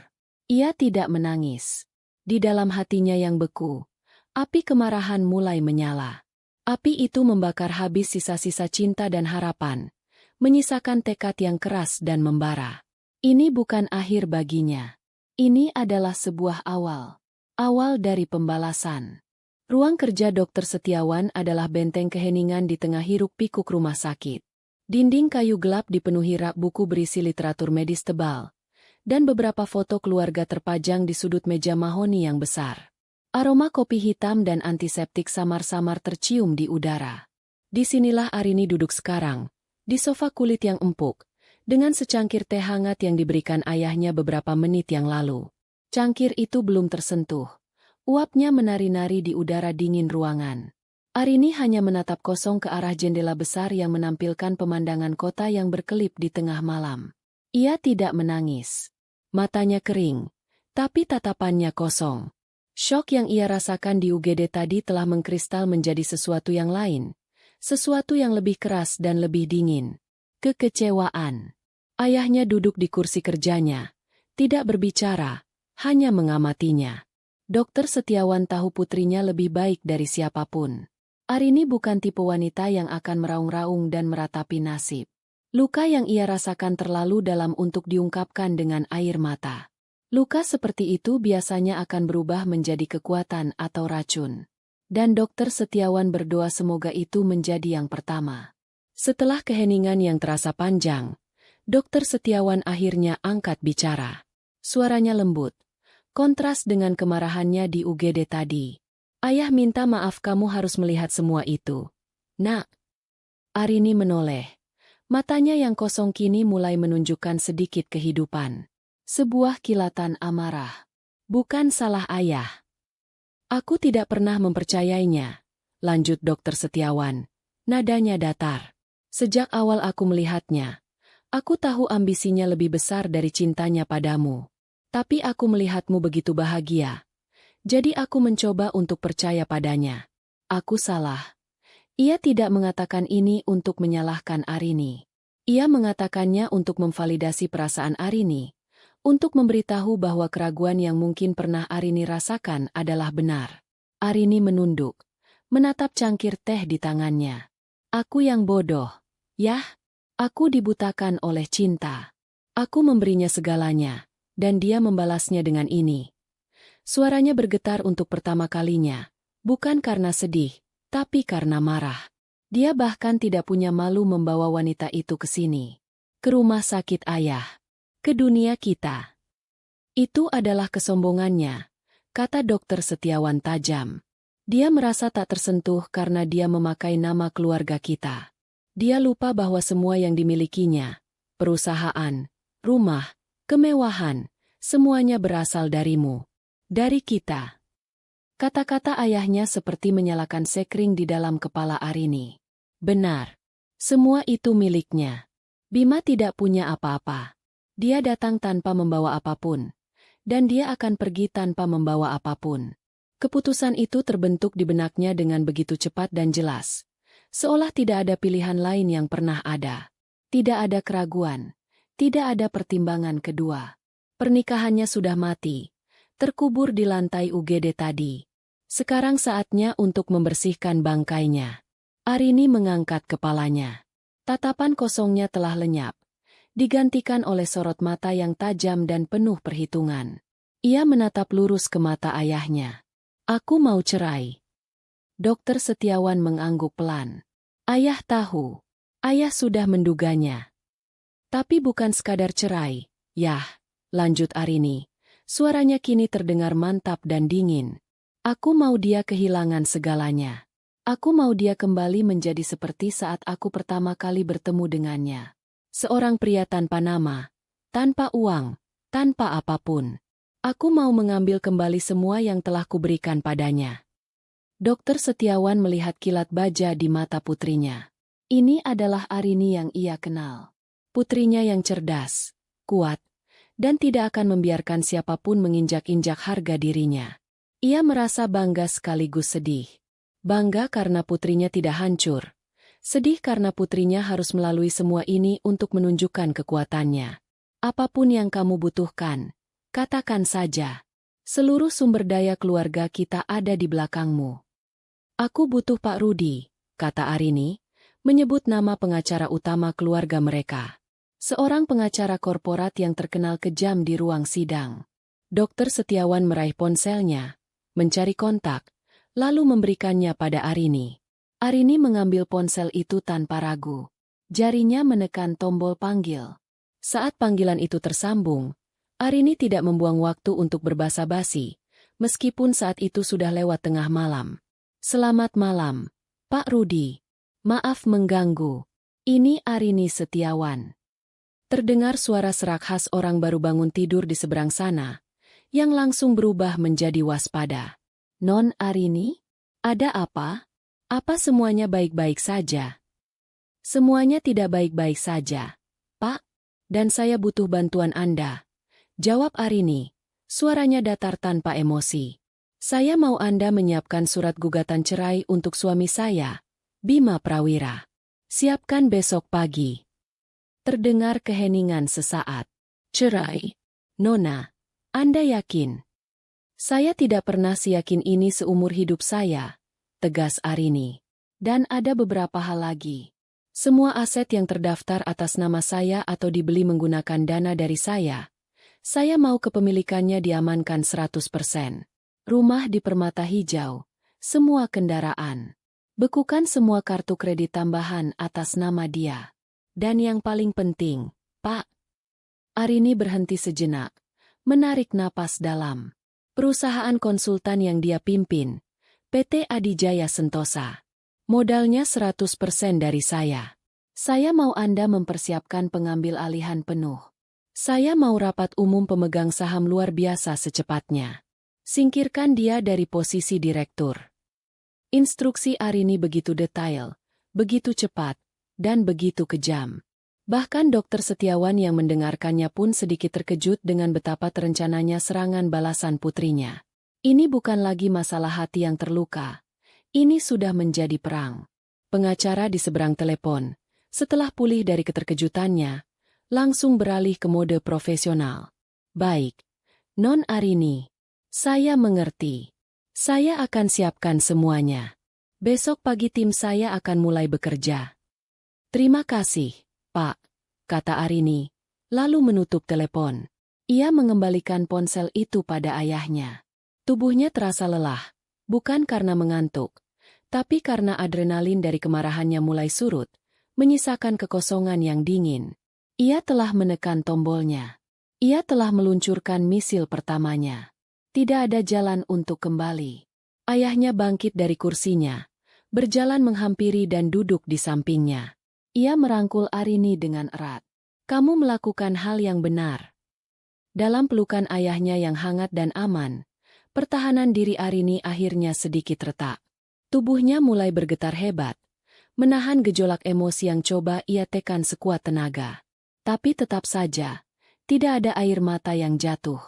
Ia tidak menangis. Di dalam hatinya yang beku, api kemarahan mulai menyala. Api itu membakar habis sisa-sisa cinta dan harapan, menyisakan tekad yang keras dan membara. Ini bukan akhir baginya. Ini adalah sebuah awal. Awal dari pembalasan. Ruang kerja Dokter Setiawan adalah benteng keheningan di tengah hiruk-pikuk rumah sakit. Dinding kayu gelap dipenuhi rak buku berisi literatur medis tebal, dan beberapa foto keluarga terpajang di sudut meja mahoni yang besar. Aroma kopi hitam dan antiseptik samar-samar tercium di udara. Disinilah Arini duduk sekarang, di sofa kulit yang empuk, dengan secangkir teh hangat yang diberikan ayahnya beberapa menit yang lalu. Cangkir itu belum tersentuh. Uapnya menari-nari di udara dingin ruangan. Arini hanya menatap kosong ke arah jendela besar yang menampilkan pemandangan kota yang berkelip di tengah malam. Ia tidak menangis. Matanya kering, tapi tatapannya kosong. Syok yang ia rasakan di UGD tadi telah mengkristal menjadi sesuatu yang lain. Sesuatu yang lebih keras dan lebih dingin. Kekecewaan. Ayahnya duduk di kursi kerjanya. Tidak berbicara, hanya mengamatinya. Dokter Setiawan tahu putrinya lebih baik dari siapapun. Arini bukan tipe wanita yang akan meraung-raung dan meratapi nasib. Luka yang ia rasakan terlalu dalam untuk diungkapkan dengan air mata. Luka seperti itu biasanya akan berubah menjadi kekuatan atau racun. Dan Dokter Setiawan berdoa semoga itu menjadi yang pertama. Setelah keheningan yang terasa panjang, Dokter Setiawan akhirnya angkat bicara. Suaranya lembut, kontras dengan kemarahannya di UGD tadi. Ayah minta maaf, kamu harus melihat semua itu. Nak. Arini menoleh. Matanya yang kosong kini mulai menunjukkan sedikit kehidupan. Sebuah kilatan amarah. Bukan salah ayah. Aku tidak pernah mempercayainya, lanjut Dokter Setiawan. Nadanya datar. Sejak awal aku melihatnya, aku tahu ambisinya lebih besar dari cintanya padamu. Tapi aku melihatmu begitu bahagia. Jadi aku mencoba untuk percaya padanya. Aku salah. Ia tidak mengatakan ini untuk menyalahkan Arini. Ia mengatakannya untuk memvalidasi perasaan Arini. Untuk memberitahu bahwa keraguan yang mungkin pernah Arini rasakan adalah benar. Arini menunduk, menatap cangkir teh di tangannya. Aku yang bodoh. Yah, aku dibutakan oleh cinta. Aku memberinya segalanya, dan dia membalasnya dengan ini. Suaranya bergetar untuk pertama kalinya, bukan karena sedih, tapi karena marah. Dia bahkan tidak punya malu membawa wanita itu ke sini. Ke rumah sakit ayah. Ke dunia kita. Itu adalah kesombongannya, kata Dokter Setiawan tajam. Dia merasa tak tersentuh karena dia memakai nama keluarga kita. Dia lupa bahwa semua yang dimilikinya, perusahaan, rumah, kemewahan, semuanya berasal darimu. Dari kita. Kata-kata ayahnya seperti menyalakan sekring di dalam kepala Arini. Benar. Semua itu miliknya. Bima tidak punya apa-apa. Dia datang tanpa membawa apapun. Dan dia akan pergi tanpa membawa apapun. Keputusan itu terbentuk di benaknya dengan begitu cepat dan jelas. Seolah tidak ada pilihan lain yang pernah ada. Tidak ada keraguan. Tidak ada pertimbangan kedua. Pernikahannya sudah mati. Terkubur di lantai UGD tadi. Sekarang saatnya untuk membersihkan bangkainya. Arini mengangkat kepalanya. Tatapan kosongnya telah lenyap. Digantikan oleh sorot mata yang tajam dan penuh perhitungan. Ia menatap lurus ke mata ayahnya. Aku mau cerai. Dokter Setiawan mengangguk pelan. Ayah tahu. Ayah sudah menduganya. Tapi bukan sekadar cerai. Yah, lanjut Arini. Suaranya kini terdengar mantap dan dingin. Aku mau dia kehilangan segalanya. Aku mau dia kembali menjadi seperti saat aku pertama kali bertemu dengannya. Seorang pria tanpa nama, tanpa uang, tanpa apapun. Aku mau mengambil kembali semua yang telah kuberikan padanya. Dokter Setiawan melihat kilat baja di mata putrinya. Ini adalah Arini yang ia kenal. Putrinya yang cerdas, kuat, dan tidak akan membiarkan siapapun menginjak-injak harga dirinya. Ia merasa bangga sekaligus sedih. Bangga karena putrinya tidak hancur. Sedih karena putrinya harus melalui semua ini untuk menunjukkan kekuatannya. Apapun yang kamu butuhkan, katakan saja. Seluruh sumber daya keluarga kita ada di belakangmu. Aku butuh Pak Rudi, kata Arini, menyebut nama pengacara utama keluarga mereka. Seorang pengacara korporat yang terkenal kejam di ruang sidang. Dokter Setiawan meraih ponselnya, mencari kontak, lalu memberikannya pada Arini. Arini mengambil ponsel itu tanpa ragu. Jarinya menekan tombol panggil. Saat panggilan itu tersambung, Arini tidak membuang waktu untuk berbasa-basi, meskipun saat itu sudah lewat tengah malam. Selamat malam, Pak Rudi. Maaf mengganggu. Ini Arini Setiawan. Terdengar suara serak khas orang baru bangun tidur di seberang sana, yang langsung berubah menjadi waspada. Non Arini? Ada apa? Apa semuanya baik-baik saja? Semuanya tidak baik-baik saja, Pak. Dan saya butuh bantuan Anda. Jawab Arini, suaranya datar tanpa emosi. Saya mau Anda menyiapkan surat gugatan cerai untuk suami saya, Bima Prawira. Siapkan besok pagi. Terdengar keheningan sesaat. Cerai. Nona, Anda yakin? Saya tidak pernah seyakin ini seumur hidup saya, tegas Arini. Dan ada beberapa hal lagi. Semua aset yang terdaftar atas nama saya atau dibeli menggunakan dana dari saya mau kepemilikannya diamankan 100%. Rumah di Permata Hijau, semua kendaraan. Bekukan semua kartu kredit tambahan atas nama dia. Dan yang paling penting, Pak. Arini berhenti sejenak, menarik napas dalam. Perusahaan konsultan yang dia pimpin, PT Adijaya Sentosa. Modalnya 100% dari saya. Saya mau Anda mempersiapkan pengambil alihan penuh. Saya mau rapat umum pemegang saham luar biasa secepatnya. Singkirkan dia dari posisi direktur. Instruksi Arini begitu detail, begitu cepat, dan begitu kejam. Bahkan Dokter Setiawan yang mendengarkannya pun sedikit terkejut dengan betapa terencananya serangan balasan putrinya. Ini bukan lagi masalah hati yang terluka. Ini sudah menjadi perang. Pengacara di seberang telepon, setelah pulih dari keterkejutannya, langsung beralih ke mode profesional. Baik, Non Arini, saya mengerti. Saya akan siapkan semuanya. Besok pagi tim saya akan mulai bekerja. Terima kasih, Pak, kata Arini, lalu menutup telepon. Ia mengembalikan ponsel itu pada ayahnya. Tubuhnya terasa lelah, bukan karena mengantuk, tapi karena adrenalin dari kemarahannya mulai surut, menyisakan kekosongan yang dingin. Ia telah menekan tombolnya. Ia telah meluncurkan misil pertamanya. Tidak ada jalan untuk kembali. Ayahnya bangkit dari kursinya, berjalan menghampiri dan duduk di sampingnya. Ia merangkul Arini dengan erat. Kamu melakukan hal yang benar. Dalam pelukan ayahnya yang hangat dan aman, pertahanan diri Arini akhirnya sedikit retak. Tubuhnya mulai bergetar hebat, menahan gejolak emosi yang coba ia tekan sekuat tenaga. Tapi tetap saja, tidak ada air mata yang jatuh.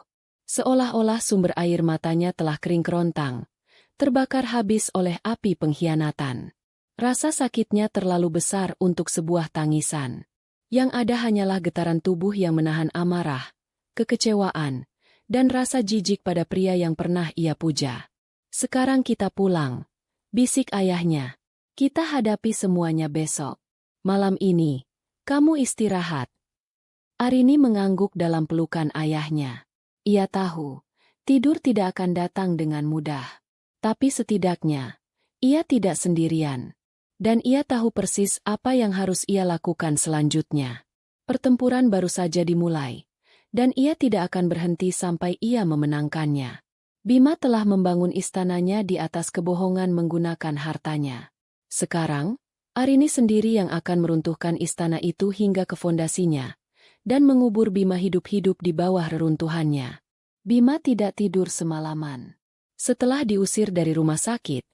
Seolah-olah sumber air matanya telah kering kerontang, terbakar habis oleh api pengkhianatan. Rasa sakitnya terlalu besar untuk sebuah tangisan. Yang ada hanyalah getaran tubuh yang menahan amarah, kekecewaan, dan rasa jijik pada pria yang pernah ia puja. Sekarang kita pulang, bisik ayahnya. Kita hadapi semuanya besok. Malam ini, kamu istirahat. Arini mengangguk dalam pelukan ayahnya. Ia tahu, tidur tidak akan datang dengan mudah. Tapi setidaknya, ia tidak sendirian. Dan ia tahu persis apa yang harus ia lakukan selanjutnya. Pertempuran baru saja dimulai, dan ia tidak akan berhenti sampai ia memenangkannya. Bima telah membangun istananya di atas kebohongan menggunakan hartanya. Sekarang, Arini sendiri yang akan meruntuhkan istana itu hingga ke fondasinya, dan mengubur Bima hidup-hidup di bawah reruntuhannya. Bima tidak tidur semalaman. Setelah diusir dari rumah sakit,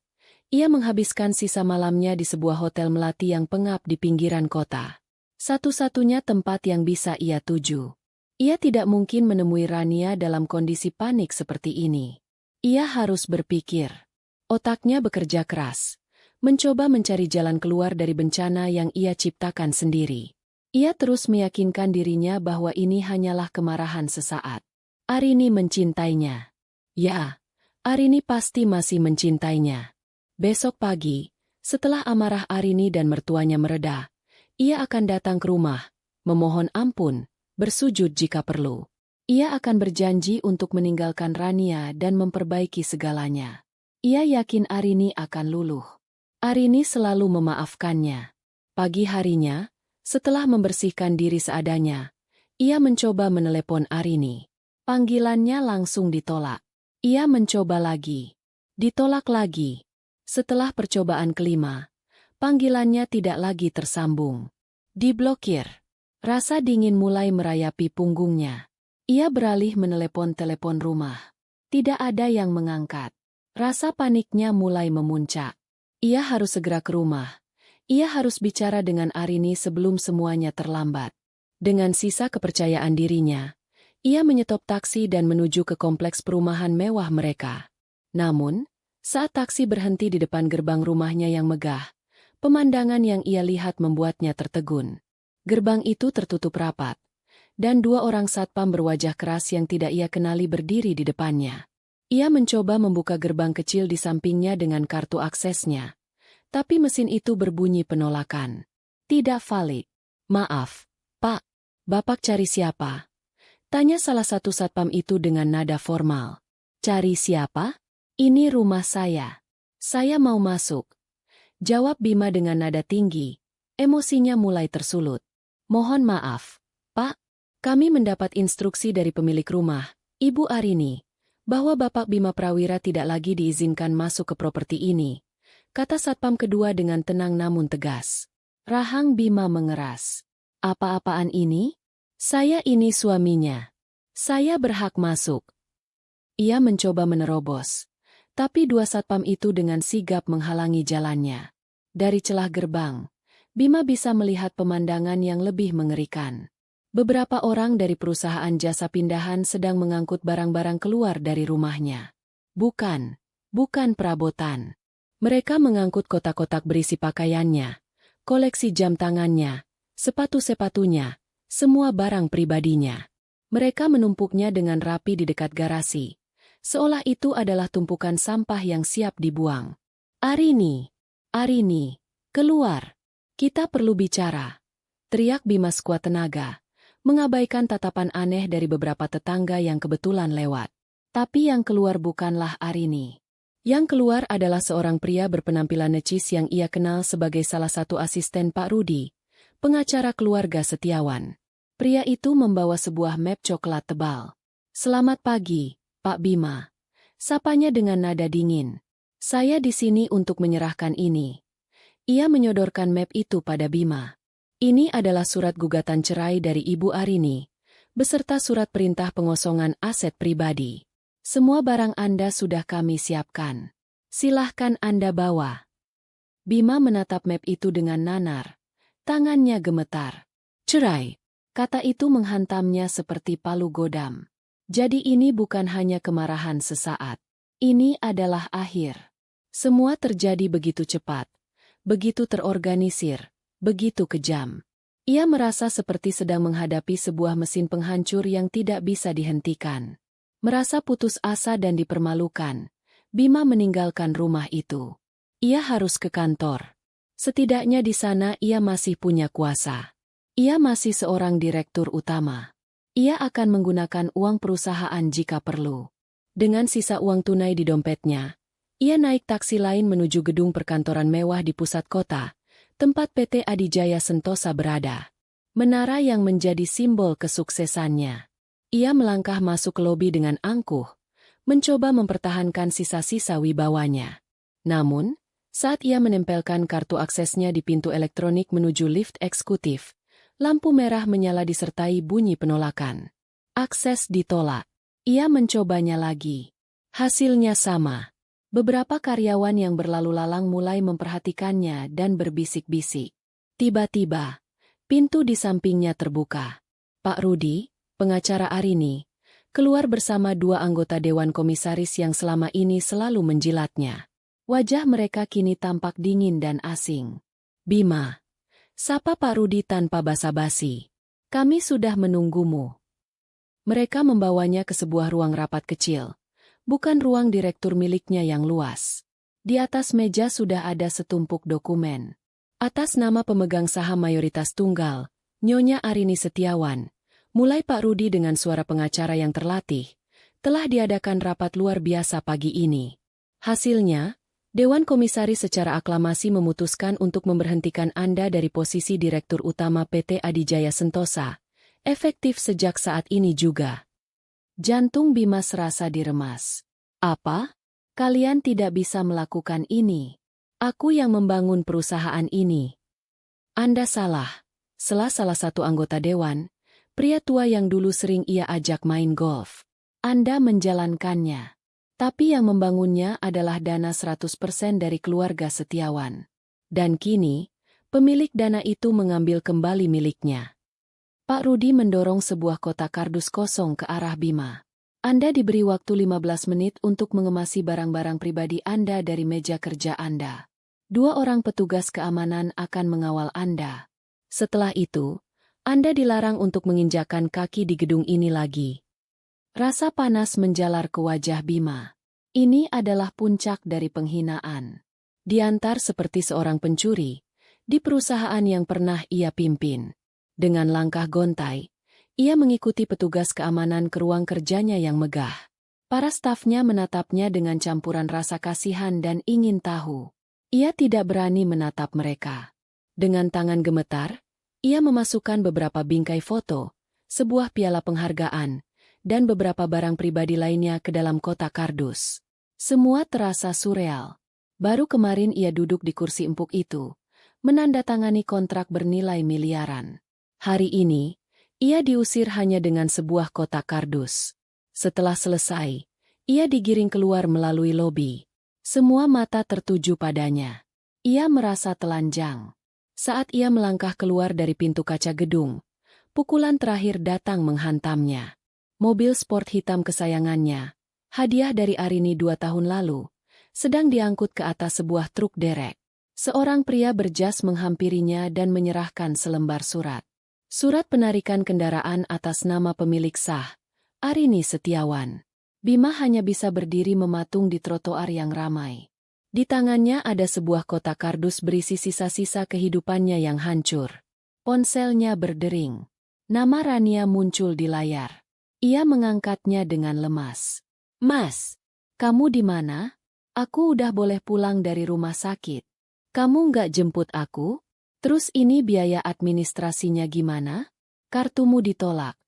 ia menghabiskan sisa malamnya di sebuah hotel melati yang pengap di pinggiran kota. Satu-satunya tempat yang bisa ia tuju. Ia tidak mungkin menemui Rania dalam kondisi panik seperti ini. Ia harus berpikir. Otaknya bekerja keras, mencoba mencari jalan keluar dari bencana yang ia ciptakan sendiri. Ia terus meyakinkan dirinya bahwa ini hanyalah kemarahan sesaat. Arini mencintainya. Ya, Arini pasti masih mencintainya. Besok pagi, setelah amarah Arini dan mertuanya mereda, ia akan datang ke rumah, memohon ampun, bersujud jika perlu. Ia akan berjanji untuk meninggalkan Rania dan memperbaiki segalanya. Ia yakin Arini akan luluh. Arini selalu memaafkannya. Pagi harinya, setelah membersihkan diri seadanya, ia mencoba menelepon Arini. Panggilannya langsung ditolak. Ia mencoba lagi. Ditolak lagi. Setelah percobaan kelima, panggilannya tidak lagi tersambung. Diblokir. Rasa dingin mulai merayapi punggungnya. Ia beralih menelepon telepon rumah. Tidak ada yang mengangkat. Rasa paniknya mulai memuncak. Ia harus segera ke rumah. Ia harus bicara dengan Arini sebelum semuanya terlambat. Dengan sisa kepercayaan dirinya, ia menyetop taksi dan menuju ke kompleks perumahan mewah mereka. Namun, saat taksi berhenti di depan gerbang rumahnya yang megah, pemandangan yang ia lihat membuatnya tertegun. Gerbang itu tertutup rapat, dan dua orang satpam berwajah keras yang tidak ia kenali berdiri di depannya. Ia mencoba membuka gerbang kecil di sampingnya dengan kartu aksesnya. Tapi mesin itu berbunyi penolakan. Tidak valid. Maaf, Pak. Bapak cari siapa? Tanya salah satu satpam itu dengan nada formal. Cari siapa? Ini rumah saya. Saya mau masuk. Jawab Bima dengan nada tinggi. Emosinya mulai tersulut. Mohon maaf, Pak. Kami mendapat instruksi dari pemilik rumah, Ibu Arini, bahwa Bapak Bima Prawira tidak lagi diizinkan masuk ke properti ini. Kata satpam kedua dengan tenang namun tegas. Rahang Bima mengeras. Apa-apaan ini? Saya ini suaminya. Saya berhak masuk. Ia mencoba menerobos. Tapi dua satpam itu dengan sigap menghalangi jalannya. Dari celah gerbang, Bima bisa melihat pemandangan yang lebih mengerikan. Beberapa orang dari perusahaan jasa pindahan sedang mengangkut barang-barang keluar dari rumahnya. Bukan perabotan. Mereka mengangkut kotak-kotak berisi pakaiannya, koleksi jam tangannya, sepatu-sepatunya, semua barang pribadinya. Mereka menumpuknya dengan rapi di dekat garasi, seolah itu adalah tumpukan sampah yang siap dibuang. Arini, keluar. Kita perlu bicara. Teriak Bima sekuat tenaga, mengabaikan tatapan aneh dari beberapa tetangga yang kebetulan lewat. Tapi yang keluar bukanlah Arini. Yang keluar adalah seorang pria berpenampilan necis yang ia kenal sebagai salah satu asisten Pak Rudi, pengacara keluarga Setiawan. Pria itu membawa sebuah map coklat tebal. Selamat pagi, Pak Bima. Sapanya dengan nada dingin. Saya di sini untuk menyerahkan ini. Ia menyodorkan map itu pada Bima. Ini adalah surat gugatan cerai dari Ibu Arini, beserta surat perintah pengosongan aset pribadi. Semua barang Anda sudah kami siapkan. Silahkan Anda bawa. Bima menatap map itu dengan nanar. Tangannya gemetar. Cerai. Kata itu menghantamnya seperti palu godam. Jadi ini bukan hanya kemarahan sesaat. Ini adalah akhir. Semua terjadi begitu cepat, begitu terorganisir, begitu kejam. Ia merasa seperti sedang menghadapi sebuah mesin penghancur yang tidak bisa dihentikan. Merasa putus asa dan dipermalukan, Bima meninggalkan rumah itu. Ia harus ke kantor. Setidaknya di sana ia masih punya kuasa. Ia masih seorang direktur utama. Ia akan menggunakan uang perusahaan jika perlu. Dengan sisa uang tunai di dompetnya, ia naik taksi lain menuju gedung perkantoran mewah di pusat kota, tempat PT Adijaya Sentosa berada. Menara yang menjadi simbol kesuksesannya. Ia melangkah masuk ke lobi dengan angkuh, mencoba mempertahankan sisa-sisa wibawanya. Namun, saat ia menempelkan kartu aksesnya di pintu elektronik menuju lift eksekutif, lampu merah menyala disertai bunyi penolakan. Akses ditolak. Ia mencobanya lagi. Hasilnya sama. Beberapa karyawan yang berlalu lalang mulai memperhatikannya dan berbisik-bisik. Tiba-tiba, pintu di sampingnya terbuka. Pak Rudi, pengacara Arini, keluar bersama dua anggota Dewan Komisaris yang selama ini selalu menjilatnya. Wajah mereka kini tampak dingin dan asing. Bima, sapa Pak Rudi tanpa basa-basi. Kami sudah menunggumu. Mereka membawanya ke sebuah ruang rapat kecil, bukan ruang direktur miliknya yang luas. Di atas meja sudah ada setumpuk dokumen. Atas nama pemegang saham mayoritas tunggal, Nyonya Arini Setiawan, mulai Pak Rudi dengan suara pengacara yang terlatih, telah diadakan rapat luar biasa pagi ini. Hasilnya, Dewan Komisaris secara aklamasi memutuskan untuk memberhentikan Anda dari posisi Direktur Utama PT Adijaya Sentosa, efektif sejak saat ini juga. Jantung Bima serasa diremas. Apa? Kalian tidak bisa melakukan ini. Aku yang membangun perusahaan ini. Anda salah. Sela salah satu anggota dewan, pria tua yang dulu sering ia ajak main golf. Anda menjalankannya. Tapi yang membangunnya adalah dana 100% dari keluarga Setiawan. Dan kini, pemilik dana itu mengambil kembali miliknya. Pak Rudi mendorong sebuah kotak kardus kosong ke arah Bima. Anda diberi waktu 15 menit untuk mengemasi barang-barang pribadi Anda dari meja kerja Anda. 2 orang petugas keamanan akan mengawal Anda. Setelah itu, Anda dilarang untuk menginjakkan kaki di gedung ini lagi. Rasa panas menjalar ke wajah Bima. Ini adalah puncak dari penghinaan. Diantar seperti seorang pencuri, di perusahaan yang pernah ia pimpin. Dengan langkah gontai, ia mengikuti petugas keamanan ke ruang kerjanya yang megah. Para stafnya menatapnya dengan campuran rasa kasihan dan ingin tahu. Ia tidak berani menatap mereka. Dengan tangan gemetar, ia memasukkan beberapa bingkai foto, sebuah piala penghargaan, dan beberapa barang pribadi lainnya ke dalam kotak kardus. Semua terasa surreal. Baru kemarin ia duduk di kursi empuk itu, menandatangani kontrak bernilai miliaran. Hari ini, ia diusir hanya dengan sebuah kotak kardus. Setelah selesai, ia digiring keluar melalui lobi. Semua mata tertuju padanya. Ia merasa telanjang. Saat ia melangkah keluar dari pintu kaca gedung, pukulan terakhir datang menghantamnya. Mobil sport hitam kesayangannya, hadiah dari Arini 2 tahun lalu, sedang diangkut ke atas sebuah truk derek. Seorang pria berjas menghampirinya dan menyerahkan selembar surat. Surat penarikan kendaraan atas nama pemilik sah, Arini Setiawan. Bima hanya bisa berdiri mematung di trotoar yang ramai. Di tangannya ada sebuah kotak kardus berisi sisa-sisa kehidupannya yang hancur. Ponselnya berdering. Nama Rania muncul di layar. Ia mengangkatnya dengan lemas. Mas, kamu di mana? Aku udah boleh pulang dari rumah sakit. Kamu nggak jemput aku? Terus ini biaya administrasinya gimana? Kartumu ditolak.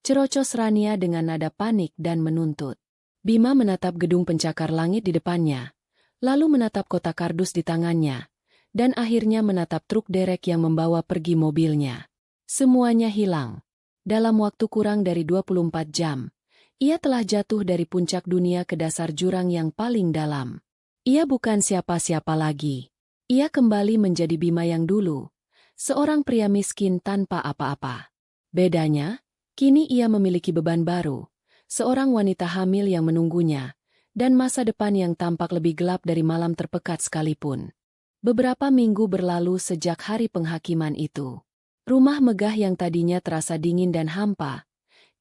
Cerocos Rania dengan nada panik dan menuntut. Bima menatap gedung pencakar langit di depannya, lalu menatap kotak kardus di tangannya, dan akhirnya menatap truk derek yang membawa pergi mobilnya. Semuanya hilang. Dalam waktu kurang dari 24 jam, ia telah jatuh dari puncak dunia ke dasar jurang yang paling dalam. Ia bukan siapa-siapa lagi. Ia kembali menjadi Bima yang dulu, seorang pria miskin tanpa apa-apa. Bedanya, kini ia memiliki beban baru, seorang wanita hamil yang menunggunya, dan masa depan yang tampak lebih gelap dari malam terpekat sekalipun. Beberapa minggu berlalu sejak hari penghakiman itu. Rumah megah yang tadinya terasa dingin dan hampa,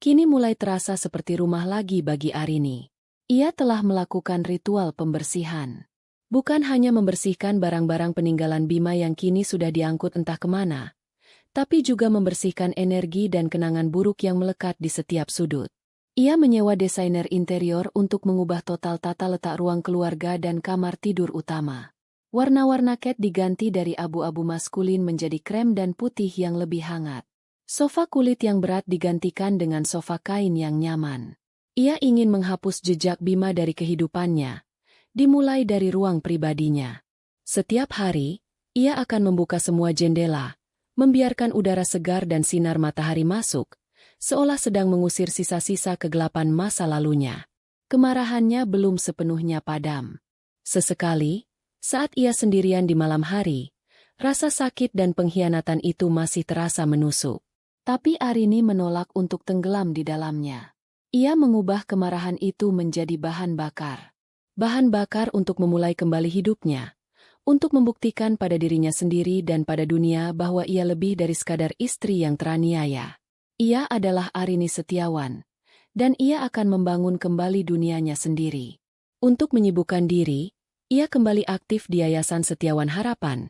kini mulai terasa seperti rumah lagi bagi Arini. Ia telah melakukan ritual pembersihan. Bukan hanya membersihkan barang-barang peninggalan Bima yang kini sudah diangkut entah kemana, tapi juga membersihkan energi dan kenangan buruk yang melekat di setiap sudut. Ia menyewa desainer interior untuk mengubah total tata letak ruang keluarga dan kamar tidur utama. Warna-warna cat diganti dari abu-abu maskulin menjadi krem dan putih yang lebih hangat. Sofa kulit yang berat digantikan dengan sofa kain yang nyaman. Ia ingin menghapus jejak Bima dari kehidupannya, dimulai dari ruang pribadinya. Setiap hari, ia akan membuka semua jendela, membiarkan udara segar dan sinar matahari masuk, seolah sedang mengusir sisa-sisa kegelapan masa lalunya. Kemarahannya belum sepenuhnya padam. Sesekali, saat ia sendirian di malam hari, rasa sakit dan pengkhianatan itu masih terasa menusuk. Tapi Arini menolak untuk tenggelam di dalamnya. Ia mengubah kemarahan itu menjadi bahan bakar. Bahan bakar untuk memulai kembali hidupnya, untuk membuktikan pada dirinya sendiri dan pada dunia bahwa ia lebih dari sekadar istri yang teraniaya. Ia adalah Arini Setiawan, dan ia akan membangun kembali dunianya sendiri. Untuk menyibukkan diri, ia kembali aktif di Yayasan Setiawan Harapan,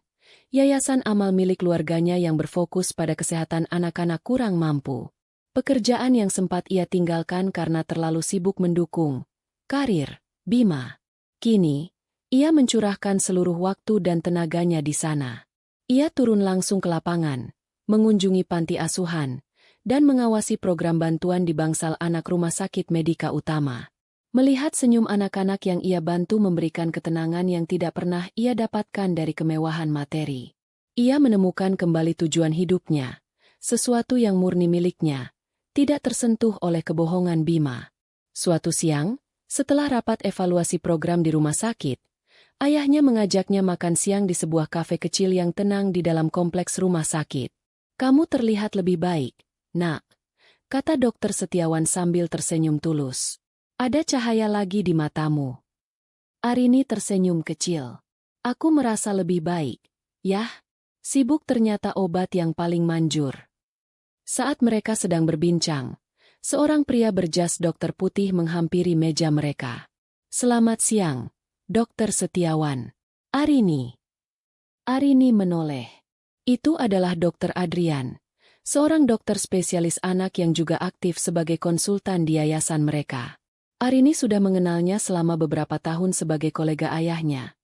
yayasan amal milik keluarganya yang berfokus pada kesehatan anak-anak kurang mampu. Pekerjaan yang sempat ia tinggalkan karena terlalu sibuk mendukung karir Bima. Kini, ia mencurahkan seluruh waktu dan tenaganya di sana. Ia turun langsung ke lapangan, mengunjungi panti asuhan, dan mengawasi program bantuan di bangsal anak Rumah Sakit Medika Utama. Melihat senyum anak-anak yang ia bantu memberikan ketenangan yang tidak pernah ia dapatkan dari kemewahan materi. Ia menemukan kembali tujuan hidupnya, sesuatu yang murni miliknya, tidak tersentuh oleh kebohongan Bima. Suatu siang, setelah rapat evaluasi program di rumah sakit, ayahnya mengajaknya makan siang di sebuah kafe kecil yang tenang di dalam kompleks rumah sakit. "Kamu terlihat lebih baik, Nak," kata Dokter Setiawan sambil tersenyum tulus. "Ada cahaya lagi di matamu." Arini tersenyum kecil. "Aku merasa lebih baik, Yah. Sibuk ternyata obat yang paling manjur." Saat mereka sedang berbincang, seorang pria berjas dokter putih menghampiri meja mereka. "Selamat siang, Dokter Setiawan." "Arini." Arini menoleh. Itu adalah Dokter Adrian, seorang dokter spesialis anak yang juga aktif sebagai konsultan di yayasan mereka. Arini sudah mengenalnya selama beberapa tahun sebagai kolega ayahnya,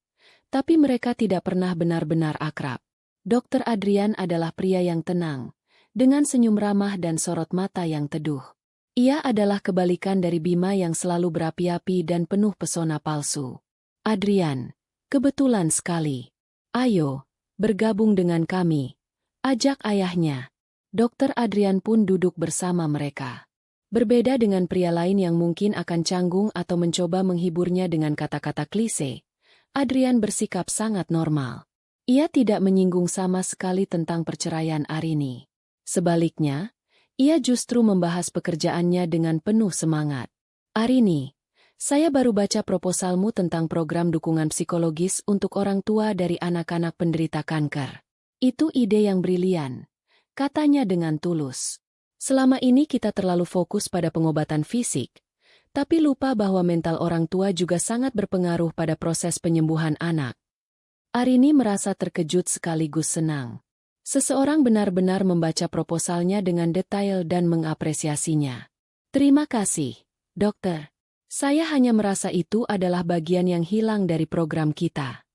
tapi mereka tidak pernah benar-benar akrab. Dokter Adrian adalah pria yang tenang, dengan senyum ramah dan sorot mata yang teduh. Ia adalah kebalikan dari Bima yang selalu berapi-api dan penuh pesona palsu. "Adrian, kebetulan sekali. Ayo, bergabung dengan kami," ajak ayahnya. Dokter Adrian pun duduk bersama mereka. Berbeda dengan pria lain yang mungkin akan canggung atau mencoba menghiburnya dengan kata-kata klise, Adrian bersikap sangat normal. Ia tidak menyinggung sama sekali tentang perceraian Arini. Sebaliknya, ia justru membahas pekerjaannya dengan penuh semangat. "Arini, saya baru baca proposalmu tentang program dukungan psikologis untuk orang tua dari anak-anak penderita kanker. Itu ide yang brilian," katanya dengan tulus. "Selama ini kita terlalu fokus pada pengobatan fisik, tapi lupa bahwa mental orang tua juga sangat berpengaruh pada proses penyembuhan anak." Arini merasa terkejut sekaligus senang. Seseorang benar-benar membaca proposalnya dengan detail dan mengapresiasinya. "Terima kasih, dokter. Saya hanya merasa itu adalah bagian yang hilang dari program kita."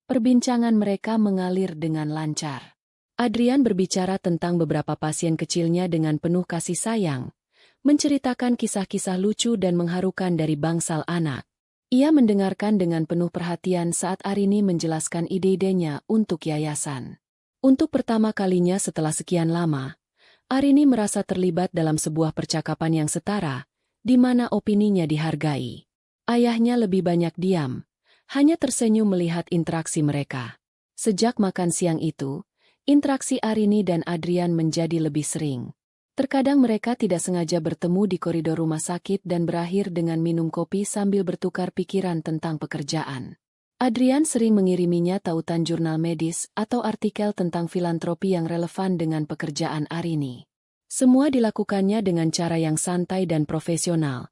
Perbincangan mereka mengalir dengan lancar. Adrian berbicara tentang beberapa pasien kecilnya dengan penuh kasih sayang, menceritakan kisah-kisah lucu dan mengharukan dari bangsal anak. Ia mendengarkan dengan penuh perhatian saat Arini menjelaskan ide-idenya untuk yayasan. Untuk pertama kalinya setelah sekian lama, Arini merasa terlibat dalam sebuah percakapan yang setara, di mana opininya dihargai. Ayahnya lebih banyak diam, hanya tersenyum melihat interaksi mereka. Sejak makan siang itu, interaksi Arini dan Adrian menjadi lebih sering. Terkadang mereka tidak sengaja bertemu di koridor rumah sakit dan berakhir dengan minum kopi sambil bertukar pikiran tentang pekerjaan. Adrian sering mengiriminya tautan jurnal medis atau artikel tentang filantropi yang relevan dengan pekerjaan Arini. Semua dilakukannya dengan cara yang santai dan profesional,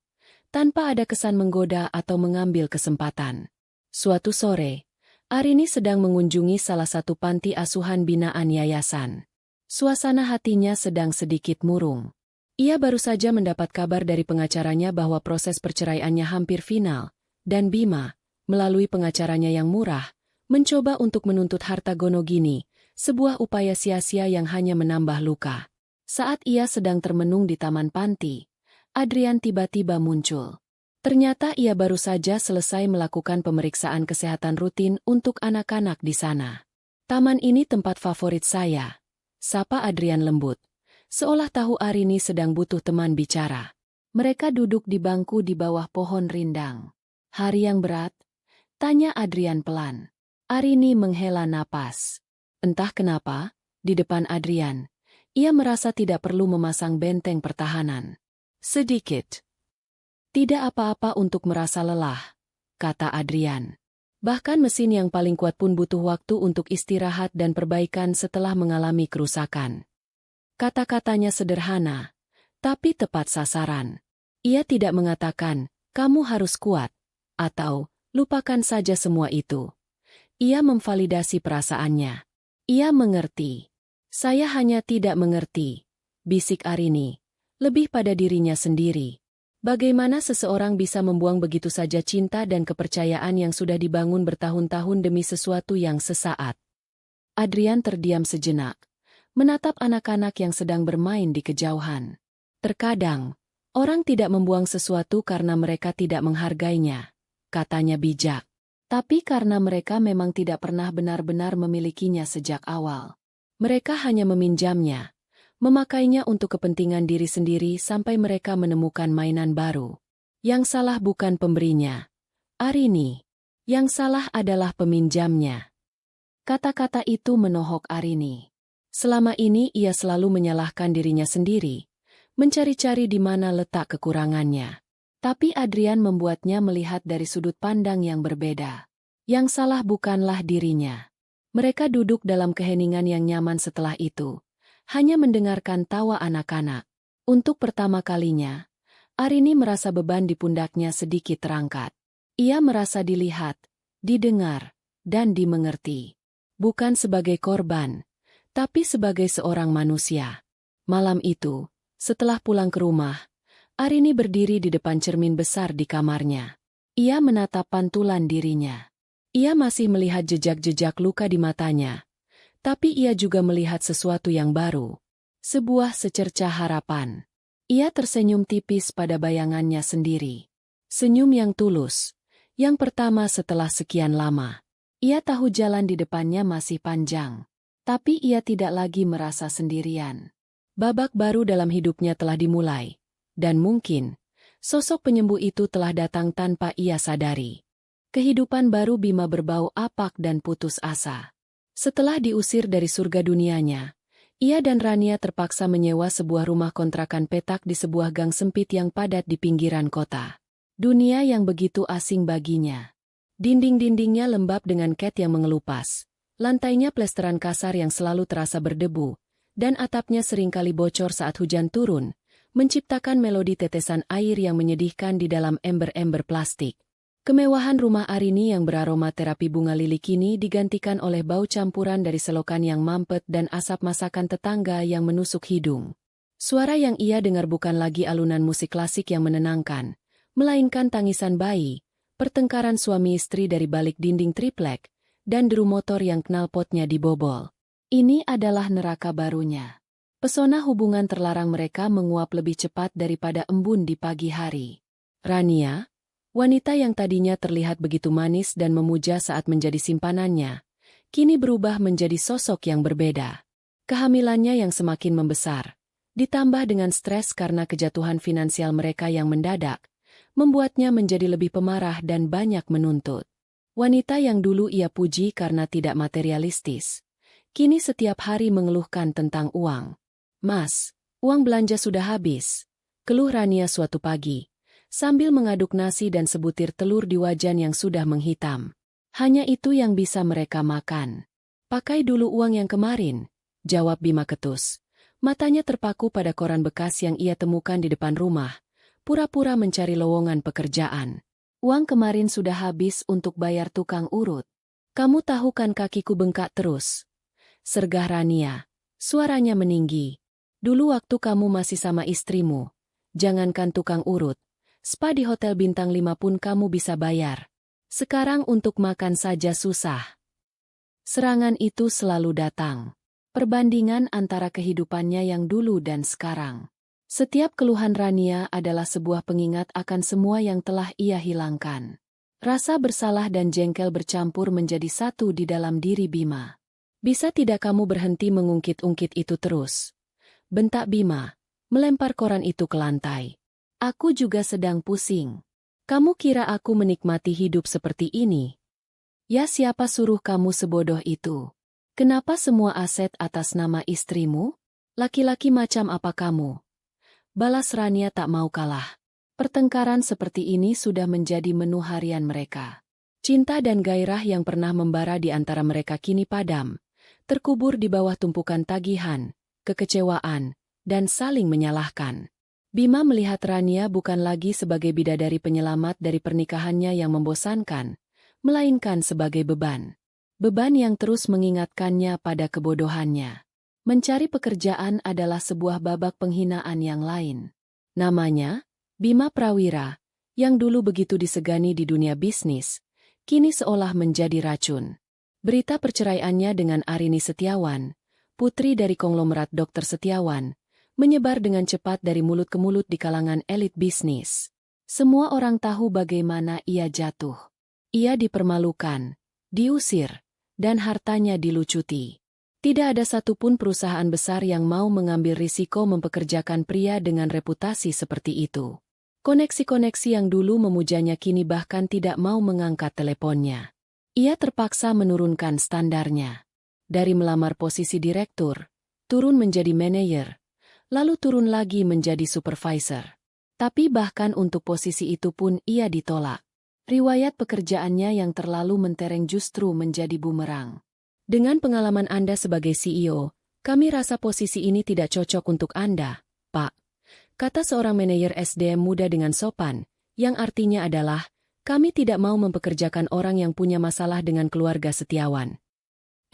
tanpa ada kesan menggoda atau mengambil kesempatan. Suatu sore, Arini sedang mengunjungi salah satu panti asuhan binaan yayasan. Suasana hatinya sedang sedikit murung. Ia baru saja mendapat kabar dari pengacaranya bahwa proses perceraiannya hampir final, dan Bima, melalui pengacaranya yang murah, mencoba untuk menuntut harta gonogini, sebuah upaya sia-sia yang hanya menambah luka. Saat ia sedang termenung di taman panti, Adrian tiba-tiba muncul. Ternyata ia baru saja selesai melakukan pemeriksaan kesehatan rutin untuk anak-anak di sana. "Taman ini tempat favorit saya," sapa Adrian lembut, seolah tahu Arini sedang butuh teman bicara. Mereka duduk di bangku di bawah pohon rindang. "Hari yang berat?" tanya Adrian pelan. Arini menghela napas. Entah kenapa, di depan Adrian, ia merasa tidak perlu memasang benteng pertahanan. "Sedikit. Tidak apa-apa untuk merasa lelah," kata Adrian. "Bahkan mesin yang paling kuat pun butuh waktu untuk istirahat dan perbaikan setelah mengalami kerusakan." Kata-katanya sederhana, tapi tepat sasaran. Ia tidak mengatakan, "Kamu harus kuat," atau "lupakan saja semua itu." Ia memvalidasi perasaannya. Ia mengerti. "Saya hanya tidak mengerti," bisik Arini, lebih pada dirinya sendiri. Bagaimana seseorang bisa membuang begitu saja cinta dan kepercayaan yang sudah dibangun bertahun-tahun demi sesuatu yang sesaat? Adrian terdiam sejenak, menatap anak-anak yang sedang bermain di kejauhan. "Terkadang, orang tidak membuang sesuatu karena mereka tidak menghargainya," katanya bijak. "Tapi karena mereka memang tidak pernah benar-benar memilikinya sejak awal. Mereka hanya meminjamnya, memakainya untuk kepentingan diri sendiri sampai mereka menemukan mainan baru. Yang salah bukan pemberinya, Arini. Yang salah adalah peminjamnya." Kata-kata itu menohok Arini. Selama ini ia selalu menyalahkan dirinya sendiri, mencari-cari di mana letak kekurangannya. Tapi Adrian membuatnya melihat dari sudut pandang yang berbeda. Yang salah bukanlah dirinya. Mereka duduk dalam keheningan yang nyaman setelah itu, hanya mendengarkan tawa anak-anak. Untuk pertama kalinya, Arini merasa beban di pundaknya sedikit terangkat. Ia merasa dilihat, didengar, dan dimengerti. Bukan sebagai korban, tapi sebagai seorang manusia. Malam itu, setelah pulang ke rumah, Arini berdiri di depan cermin besar di kamarnya. Ia menatap pantulan dirinya. Ia masih melihat jejak-jejak luka di matanya. Tapi ia juga melihat sesuatu yang baru. Sebuah secercah harapan. Ia tersenyum tipis pada bayangannya sendiri. Senyum yang tulus. Yang pertama setelah sekian lama. Ia tahu jalan di depannya masih panjang. Tapi ia tidak lagi merasa sendirian. Babak baru dalam hidupnya telah dimulai. Dan mungkin, sosok penyembuh itu telah datang tanpa ia sadari. Kehidupan baru Bima berbau apak dan putus asa. Setelah diusir dari surga dunianya, ia dan Rania terpaksa menyewa sebuah rumah kontrakan petak di sebuah gang sempit yang padat di pinggiran kota. Dunia yang begitu asing baginya. Dinding-dindingnya lembab dengan cat yang mengelupas. Lantainya plesteran kasar yang selalu terasa berdebu, dan atapnya seringkali bocor saat hujan turun, menciptakan melodi tetesan air yang menyedihkan di dalam ember-ember plastik. Kemewahan rumah Arini yang beraroma terapi bunga lili kini digantikan oleh bau campuran dari selokan yang mampet dan asap masakan tetangga yang menusuk hidung. Suara yang ia dengar bukan lagi alunan musik klasik yang menenangkan, melainkan tangisan bayi, pertengkaran suami istri dari balik dinding triplek, dan deru motor yang knalpotnya dibobol. Ini adalah neraka barunya. Pesona hubungan terlarang mereka menguap lebih cepat daripada embun di pagi hari. "Rania, Wanita yang tadinya terlihat begitu manis dan memuja saat menjadi simpanannya, kini berubah menjadi sosok yang berbeda. Kehamilannya yang semakin membesar, ditambah dengan stres karena kejatuhan finansial mereka yang mendadak, membuatnya menjadi lebih pemarah dan banyak menuntut. Wanita yang dulu ia puji karena tidak materialistis, kini setiap hari mengeluhkan tentang uang. "Mas, uang belanja sudah habis," keluh Rania suatu pagi, sambil mengaduk nasi dan sebutir telur di wajan yang sudah menghitam. "Hanya itu yang bisa mereka makan." "Pakai dulu uang yang kemarin," jawab Bima ketus. Matanya terpaku pada koran bekas yang ia temukan di depan rumah, pura-pura mencari lowongan pekerjaan. "Uang kemarin sudah habis untuk bayar tukang urut." "Kamu tahu kan kakiku bengkak terus," sergah Rania. Suaranya meninggi. "Dulu waktu kamu masih sama istrimu, jangankan tukang urut, spa di hotel bintang 5 pun kamu bisa bayar. Sekarang untuk makan saja susah." Serangan itu selalu datang. Perbandingan antara kehidupannya yang dulu dan sekarang. Setiap keluhan Rania adalah sebuah pengingat akan semua yang telah ia hilangkan. Rasa bersalah dan jengkel bercampur menjadi satu di dalam diri Bima. "Bisa tidak kamu berhenti mengungkit-ungkit itu terus?" bentak Bima, melempar koran itu ke lantai. "Aku juga sedang pusing. Kamu kira aku menikmati hidup seperti ini? Ya, siapa suruh kamu sebodoh itu? Kenapa semua aset atas nama istrimu? Laki-laki macam apa kamu?" Balas Rania tak mau kalah. Pertengkaran seperti ini sudah menjadi menu harian mereka. Cinta dan gairah yang pernah membara di antara mereka kini padam, terkubur di bawah tumpukan tagihan, kekecewaan, dan saling menyalahkan. Bima melihat Rania bukan lagi sebagai bidadari penyelamat dari pernikahannya yang membosankan, melainkan sebagai beban. Beban yang terus mengingatkannya pada kebodohannya. Mencari pekerjaan adalah sebuah babak penghinaan yang lain. Namanya, Bima Prawira, yang dulu begitu disegani di dunia bisnis, kini seolah menjadi racun. Berita perceraiannya dengan Arini Setiawan, putri dari konglomerat Dokter Setiawan, menyebar dengan cepat dari mulut ke mulut di kalangan elit bisnis. Semua orang tahu bagaimana ia jatuh. Ia dipermalukan, diusir, dan hartanya dilucuti. Tidak ada satupun perusahaan besar yang mau mengambil risiko mempekerjakan pria dengan reputasi seperti itu. Koneksi-koneksi yang dulu memujanya kini bahkan tidak mau mengangkat teleponnya. Ia terpaksa menurunkan standarnya. Dari melamar posisi direktur, turun menjadi manajer, lalu turun lagi menjadi supervisor. Tapi bahkan untuk posisi itu pun ia ditolak. Riwayat pekerjaannya yang terlalu mentereng justru menjadi bumerang. "Dengan pengalaman Anda sebagai CEO, kami rasa posisi ini tidak cocok untuk Anda, Pak," kata seorang manajer SDM muda dengan sopan, yang artinya adalah, "Kami tidak mau mempekerjakan orang yang punya masalah dengan keluarga Setiawan."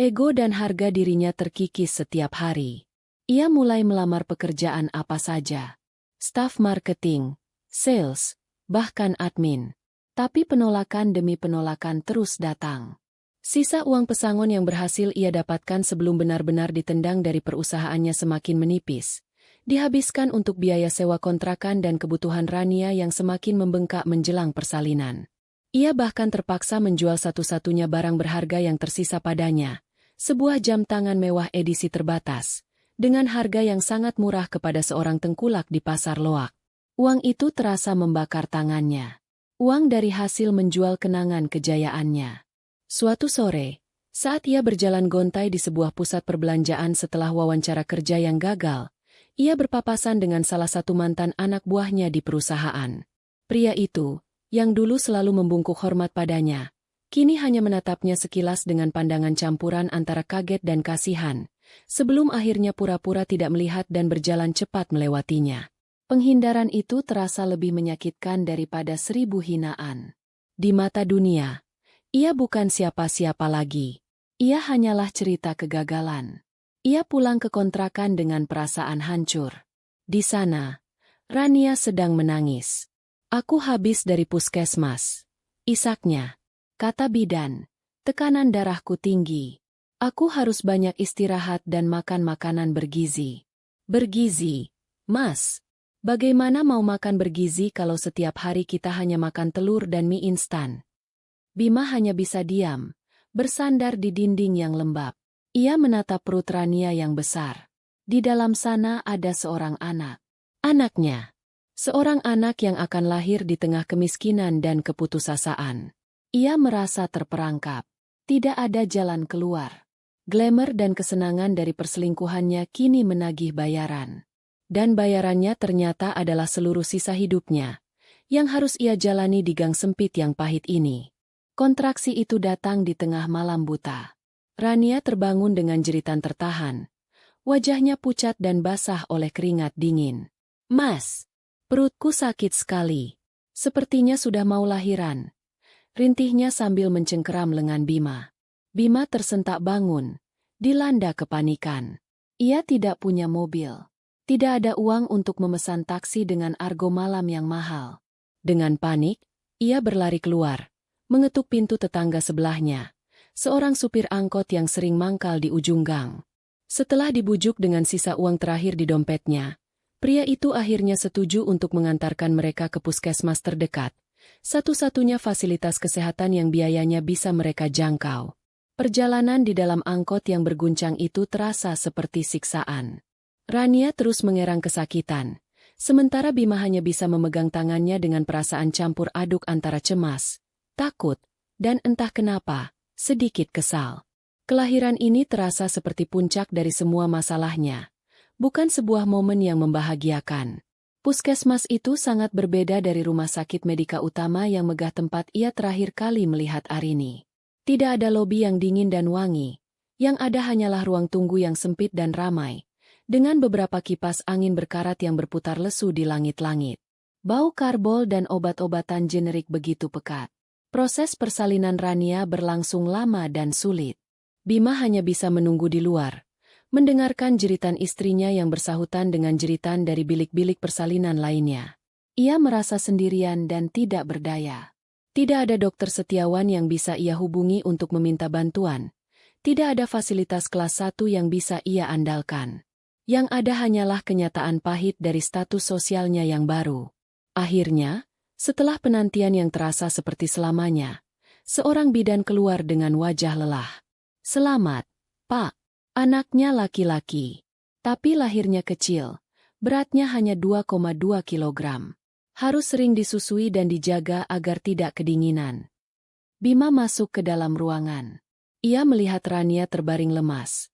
Ego dan harga dirinya terkikis setiap hari. Ia mulai melamar pekerjaan apa saja. Staf marketing, sales, bahkan admin. Tapi penolakan demi penolakan terus datang. Sisa uang pesangon yang berhasil ia dapatkan sebelum benar-benar ditendang dari perusahaannya semakin menipis. Dihabiskan untuk biaya sewa kontrakan dan kebutuhan Rania yang semakin membengkak menjelang persalinan. Ia bahkan terpaksa menjual satu-satunya barang berharga yang tersisa padanya, sebuah jam tangan mewah edisi terbatas, dengan harga yang sangat murah kepada seorang tengkulak di pasar loak. Uang itu terasa membakar tangannya. Uang dari hasil menjual kenangan kejayaannya. Suatu sore, saat ia berjalan gontai di sebuah pusat perbelanjaan setelah wawancara kerja yang gagal, ia berpapasan dengan salah satu mantan anak buahnya di perusahaan. Pria itu, yang dulu selalu membungkuk hormat padanya, kini hanya menatapnya sekilas dengan pandangan campuran antara kaget dan kasihan, sebelum akhirnya pura-pura tidak melihat dan berjalan cepat melewatinya. Penghindaran itu terasa lebih menyakitkan daripada 1000 hinaan. Di mata dunia, ia bukan siapa-siapa lagi. Ia hanyalah cerita kegagalan. Ia pulang ke kontrakan dengan perasaan hancur. Di sana, Rania sedang menangis. "Aku habis dari puskesmas," isaknya. Kata bidan, "tekanan darahku tinggi. Aku harus banyak istirahat dan makan makanan bergizi." "Bergizi, Mas?" Bagaimana mau makan bergizi kalau setiap hari kita hanya makan telur dan mie instan? Bima hanya bisa diam, bersandar di dinding yang lembab. Ia menatap perut Rania yang besar. Di dalam sana ada seorang anak. Anaknya. Seorang anak yang akan lahir di tengah kemiskinan dan keputusasaan. Ia merasa terperangkap. Tidak ada jalan keluar. Glamour dan kesenangan dari perselingkuhannya kini menagih bayaran. Dan bayarannya ternyata adalah seluruh sisa hidupnya, yang harus ia jalani di gang sempit yang pahit ini. Kontraksi itu datang di tengah malam buta. Rania terbangun dengan jeritan tertahan. Wajahnya pucat dan basah oleh keringat dingin. "Mas, perutku sakit sekali. Sepertinya sudah mau lahiran," rintihnya sambil mencengkeram lengan Bima. Bima tersentak bangun, dilanda kepanikan. Ia tidak punya mobil. Tidak ada uang untuk memesan taksi dengan argo malam yang mahal. Dengan panik, ia berlari keluar, mengetuk pintu tetangga sebelahnya, seorang supir angkot yang sering mangkal di ujung gang. Setelah dibujuk dengan sisa uang terakhir di dompetnya, pria itu akhirnya setuju untuk mengantarkan mereka ke puskesmas terdekat, satu-satunya fasilitas kesehatan yang biayanya bisa mereka jangkau. Perjalanan di dalam angkot yang berguncang itu terasa seperti siksaan. Rania terus mengerang kesakitan, sementara Bima hanya bisa memegang tangannya dengan perasaan campur aduk antara cemas, takut, dan entah kenapa, sedikit kesal. Kelahiran ini terasa seperti puncak dari semua masalahnya, bukan sebuah momen yang membahagiakan. Puskesmas itu sangat berbeda dari rumah sakit Medika Utama yang megah tempat ia terakhir kali melihat Arini. Tidak ada lobi yang dingin dan wangi, yang ada hanyalah ruang tunggu yang sempit dan ramai, dengan beberapa kipas angin berkarat yang berputar lesu di langit-langit. Bau karbol dan obat-obatan generik begitu pekat. Proses persalinan Rania berlangsung lama dan sulit. Bima hanya bisa menunggu di luar, mendengarkan jeritan istrinya yang bersahutan dengan jeritan dari bilik-bilik persalinan lainnya. Ia merasa sendirian dan tidak berdaya. Tidak ada dokter setiawan yang bisa ia hubungi untuk meminta bantuan. Tidak ada fasilitas kelas 1 yang bisa ia andalkan. Yang ada hanyalah kenyataan pahit dari status sosialnya yang baru. Akhirnya, setelah penantian yang terasa seperti selamanya, seorang bidan keluar dengan wajah lelah. "Selamat, Pak. Anaknya laki-laki. Tapi lahirnya kecil. Beratnya hanya 2,2 kilogram. Harus sering disusui dan dijaga agar tidak kedinginan." Bima masuk ke dalam ruangan. Ia melihat Rania terbaring lemas.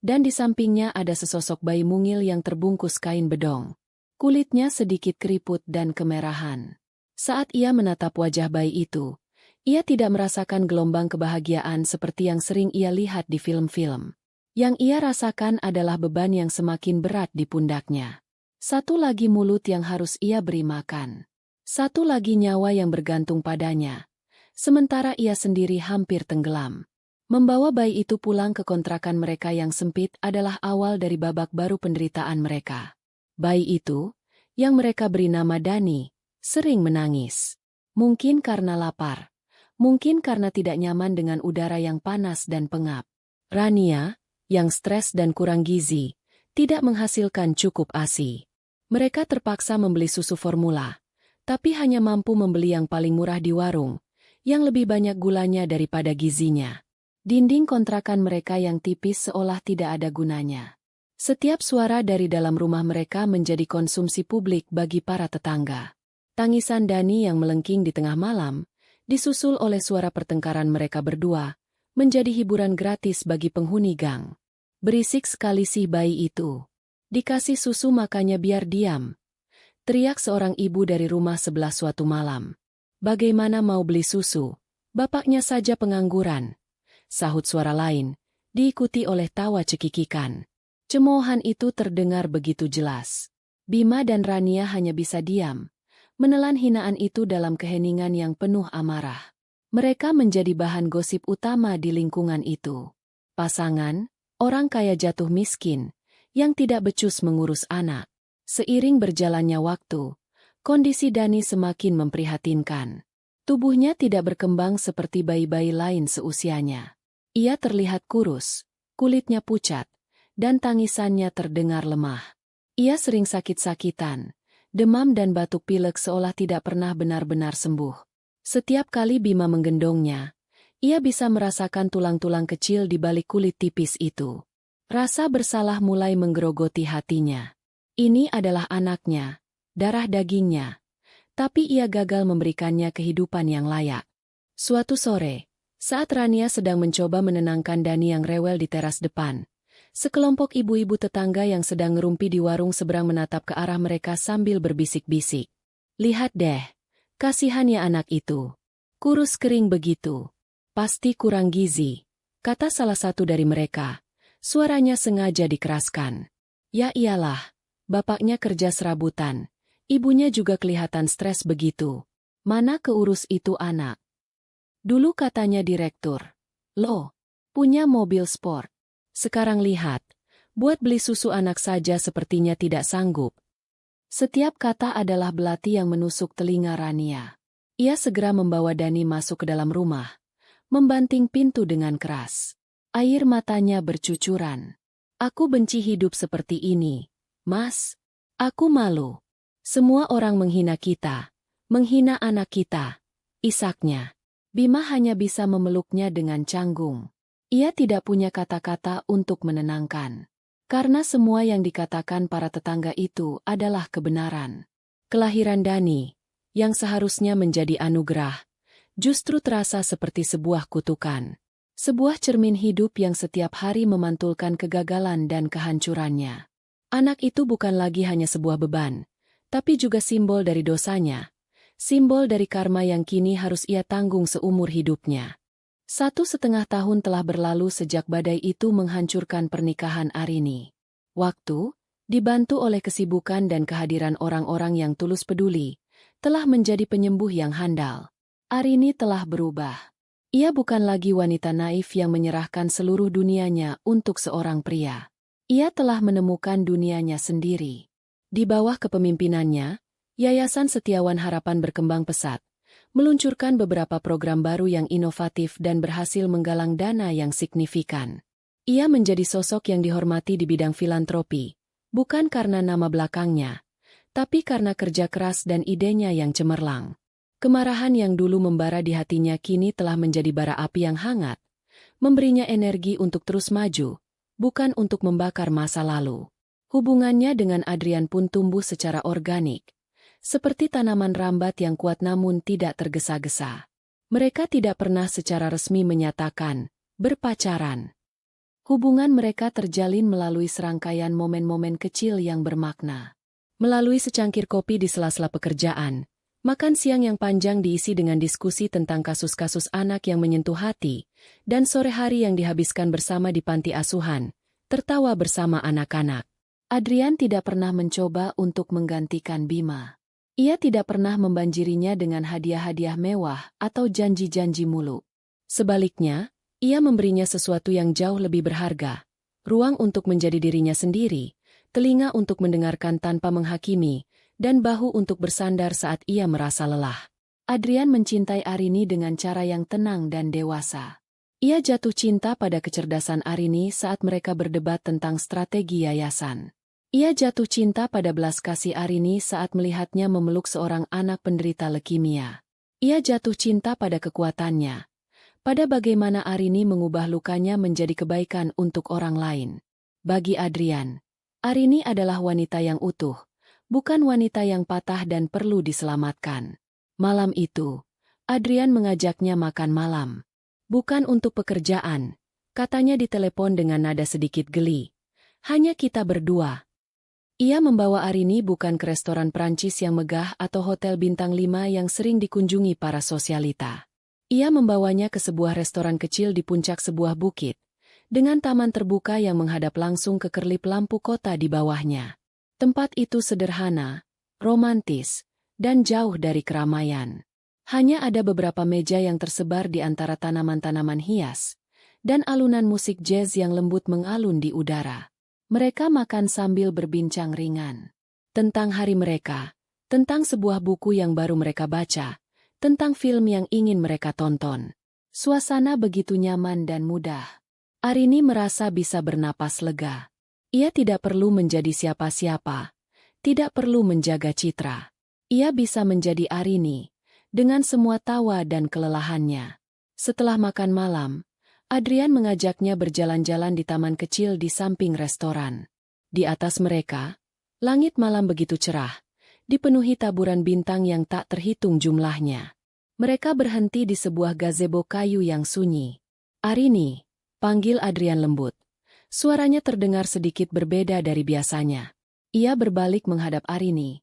Dan di sampingnya ada sesosok bayi mungil yang terbungkus kain bedong. Kulitnya sedikit keriput dan kemerahan. Saat ia menatap wajah bayi itu, ia tidak merasakan gelombang kebahagiaan seperti yang sering ia lihat di film-film. Yang ia rasakan adalah beban yang semakin berat di pundaknya. Satu lagi mulut yang harus ia beri makan. Satu lagi nyawa yang bergantung padanya. Sementara ia sendiri hampir tenggelam. Membawa bayi itu pulang ke kontrakan mereka yang sempit adalah awal dari babak baru penderitaan mereka. Bayi itu, yang mereka beri nama Dani, sering menangis. Mungkin karena lapar. Mungkin karena tidak nyaman dengan udara yang panas dan pengap. Rania, yang stres dan kurang gizi, tidak menghasilkan cukup ASI. Mereka terpaksa membeli susu formula, tapi hanya mampu membeli yang paling murah di warung, yang lebih banyak gulanya daripada gizinya. Dinding kontrakan mereka yang tipis seolah tidak ada gunanya. Setiap suara dari dalam rumah mereka menjadi konsumsi publik bagi para tetangga. Tangisan Dani yang melengking di tengah malam, disusul oleh suara pertengkaran mereka berdua, menjadi hiburan gratis bagi penghuni gang. Berisik sekali si bayi itu. Dikasih susu makanya biar diam. Teriak seorang ibu dari rumah sebelah suatu malam. "Bagaimana mau beli susu? Bapaknya saja pengangguran," sahut suara lain, diikuti oleh tawa cekikikan. Cemoohan itu terdengar begitu jelas. Bima dan Rania hanya bisa diam, menelan hinaan itu dalam keheningan yang penuh amarah. Mereka menjadi bahan gosip utama di lingkungan itu. Pasangan, orang kaya jatuh miskin, yang tidak becus mengurus anak. Seiring berjalannya waktu, kondisi Dani semakin memprihatinkan. Tubuhnya tidak berkembang seperti bayi-bayi lain seusianya. Ia terlihat kurus, kulitnya pucat, dan tangisannya terdengar lemah. Ia sering sakit-sakitan, Demam dan batuk pilek seolah tidak pernah benar-benar sembuh. Setiap kali Bima menggendongnya, ia bisa merasakan tulang-tulang kecil di balik kulit tipis itu. Rasa bersalah mulai menggerogoti hatinya. Ini adalah anaknya, darah dagingnya. Tapi ia gagal memberikannya kehidupan yang layak. Suatu sore, saat Rania sedang mencoba menenangkan Dani yang rewel di teras depan, sekelompok ibu-ibu tetangga yang sedang ngerumpi di warung seberang menatap ke arah mereka sambil berbisik-bisik. "Lihat deh, kasihan ya anak itu. Kurus kering begitu. Pasti kurang gizi," kata salah satu dari mereka. Suaranya sengaja dikeraskan. "Ya iyalah, bapaknya kerja serabutan. Ibunya juga kelihatan stres begitu. Mana keurus itu anak. Dulu katanya direktur. Loh, punya mobil sport. Sekarang lihat, buat beli susu anak saja sepertinya tidak sanggup." Setiap kata adalah belati yang menusuk telinga Rania. Ia segera membawa Dani masuk ke dalam rumah, membanting pintu dengan keras. Air matanya bercucuran. "Aku benci hidup seperti ini, Mas. Aku malu. Semua orang menghina kita, menghina anak kita," isaknya. Bima hanya bisa memeluknya dengan canggung. Ia tidak punya kata-kata untuk menenangkan. Karena semua yang dikatakan para tetangga itu adalah kebenaran. Kelahiran Dani, yang seharusnya menjadi anugerah, justru terasa seperti sebuah kutukan. Sebuah cermin hidup yang setiap hari memantulkan kegagalan dan kehancurannya. Anak itu bukan lagi hanya sebuah beban, tapi juga simbol dari dosanya, simbol dari karma yang kini harus ia tanggung seumur hidupnya. 1,5 tahun telah berlalu sejak badai itu menghancurkan pernikahan Arini. Waktu, dibantu oleh kesibukan dan kehadiran orang-orang yang tulus peduli, telah menjadi penyembuh yang handal. Arini telah berubah. Ia bukan lagi wanita naif yang menyerahkan seluruh dunianya untuk seorang pria. Ia telah menemukan dunianya sendiri. Di bawah kepemimpinannya, Yayasan Setiawan Harapan berkembang pesat, meluncurkan beberapa program baru yang inovatif dan berhasil menggalang dana yang signifikan. Ia menjadi sosok yang dihormati di bidang filantropi, bukan karena nama belakangnya, tapi karena kerja keras dan idenya yang cemerlang. Kemarahan yang dulu membara di hatinya kini telah menjadi bara api yang hangat, memberinya energi untuk terus maju, bukan untuk membakar masa lalu. Hubungannya dengan Adrian pun tumbuh secara organik, seperti tanaman rambat yang kuat namun tidak tergesa-gesa. Mereka tidak pernah secara resmi menyatakan berpacaran. Hubungan mereka terjalin melalui serangkaian momen-momen kecil yang bermakna. Melalui secangkir kopi di sela-sela pekerjaan, makan siang yang panjang diisi dengan diskusi tentang kasus-kasus anak yang menyentuh hati, dan sore hari yang dihabiskan bersama di panti asuhan, tertawa bersama anak-anak. Adrian tidak pernah mencoba untuk menggantikan Bima. Ia tidak pernah membanjirinya dengan hadiah-hadiah mewah atau janji-janji muluk. Sebaliknya, ia memberinya sesuatu yang jauh lebih berharga, ruang untuk menjadi dirinya sendiri, telinga untuk mendengarkan tanpa menghakimi, dan bahu untuk bersandar saat ia merasa lelah. Adrian mencintai Arini dengan cara yang tenang dan dewasa. Ia jatuh cinta pada kecerdasan Arini saat mereka berdebat tentang strategi yayasan. Ia jatuh cinta pada belas kasih Arini saat melihatnya memeluk seorang anak penderita leukemia. Ia jatuh cinta pada kekuatannya, pada bagaimana Arini mengubah lukanya menjadi kebaikan untuk orang lain. Bagi Adrian, Arini adalah wanita yang utuh, bukan wanita yang patah dan perlu diselamatkan. Malam itu, Adrian mengajaknya makan malam. "Bukan untuk pekerjaan," katanya di telepon dengan nada sedikit geli. "Hanya kita berdua." Ia membawa Arini bukan ke restoran Prancis yang megah atau hotel bintang 5 yang sering dikunjungi para sosialita. Ia membawanya ke sebuah restoran kecil di puncak sebuah bukit, dengan taman terbuka yang menghadap langsung ke kerlip lampu kota di bawahnya. Tempat itu sederhana, romantis, dan jauh dari keramaian. Hanya ada beberapa meja yang tersebar di antara tanaman-tanaman hias, dan alunan musik jazz yang lembut mengalun di udara. Mereka makan sambil berbincang ringan. Tentang hari mereka, tentang sebuah buku yang baru mereka baca, tentang film yang ingin mereka tonton. Suasana begitu nyaman dan mudah. Arini merasa bisa bernapas lega. Ia tidak perlu menjadi siapa-siapa. Tidak perlu menjaga citra. Ia bisa menjadi Arini, dengan semua tawa dan kelelahannya. Setelah makan malam, Adrian mengajaknya berjalan-jalan di taman kecil di samping restoran. Di atas mereka, langit malam begitu cerah, dipenuhi taburan bintang yang tak terhitung jumlahnya. Mereka berhenti di sebuah gazebo kayu yang sunyi. "Arini," panggil Adrian lembut. Suaranya terdengar sedikit berbeda dari biasanya. Ia berbalik menghadap Arini.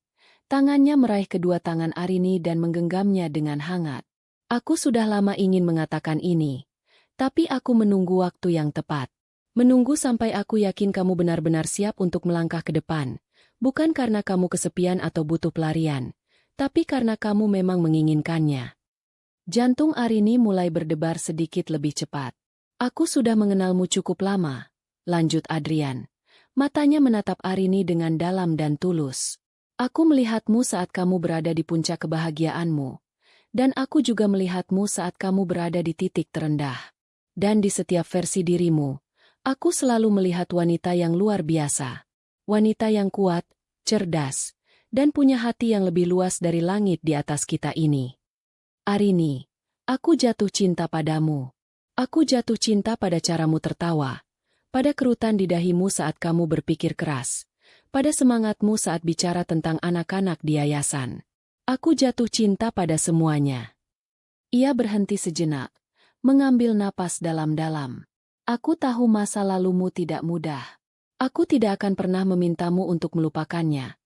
Tangannya meraih kedua tangan Arini dan menggenggamnya dengan hangat. "Aku sudah lama ingin mengatakan ini, tapi aku menunggu waktu yang tepat. Menunggu sampai aku yakin kamu benar-benar siap untuk melangkah ke depan. Bukan karena kamu kesepian atau butuh pelarian, tapi karena kamu memang menginginkannya." Jantung Arini mulai berdebar sedikit lebih cepat. "Aku sudah mengenalmu cukup lama," lanjut Adrian. Matanya menatap Arini dengan dalam dan tulus. "Aku melihatmu saat kamu berada di puncak kebahagiaanmu. Dan aku juga melihatmu saat kamu berada di titik terendah. Dan di setiap versi dirimu, aku selalu melihat wanita yang luar biasa. Wanita yang kuat, cerdas, dan punya hati yang lebih luas dari langit di atas kita ini. Arini, aku jatuh cinta padamu. Aku jatuh cinta pada caramu tertawa, pada kerutan di dahimu saat kamu berpikir keras, pada semangatmu saat bicara tentang anak-anak di yayasan. Aku jatuh cinta pada semuanya." Ia berhenti sejenak, mengambil napas dalam-dalam. "Aku tahu masa lalumu tidak mudah. Aku tidak akan pernah memintamu untuk melupakannya,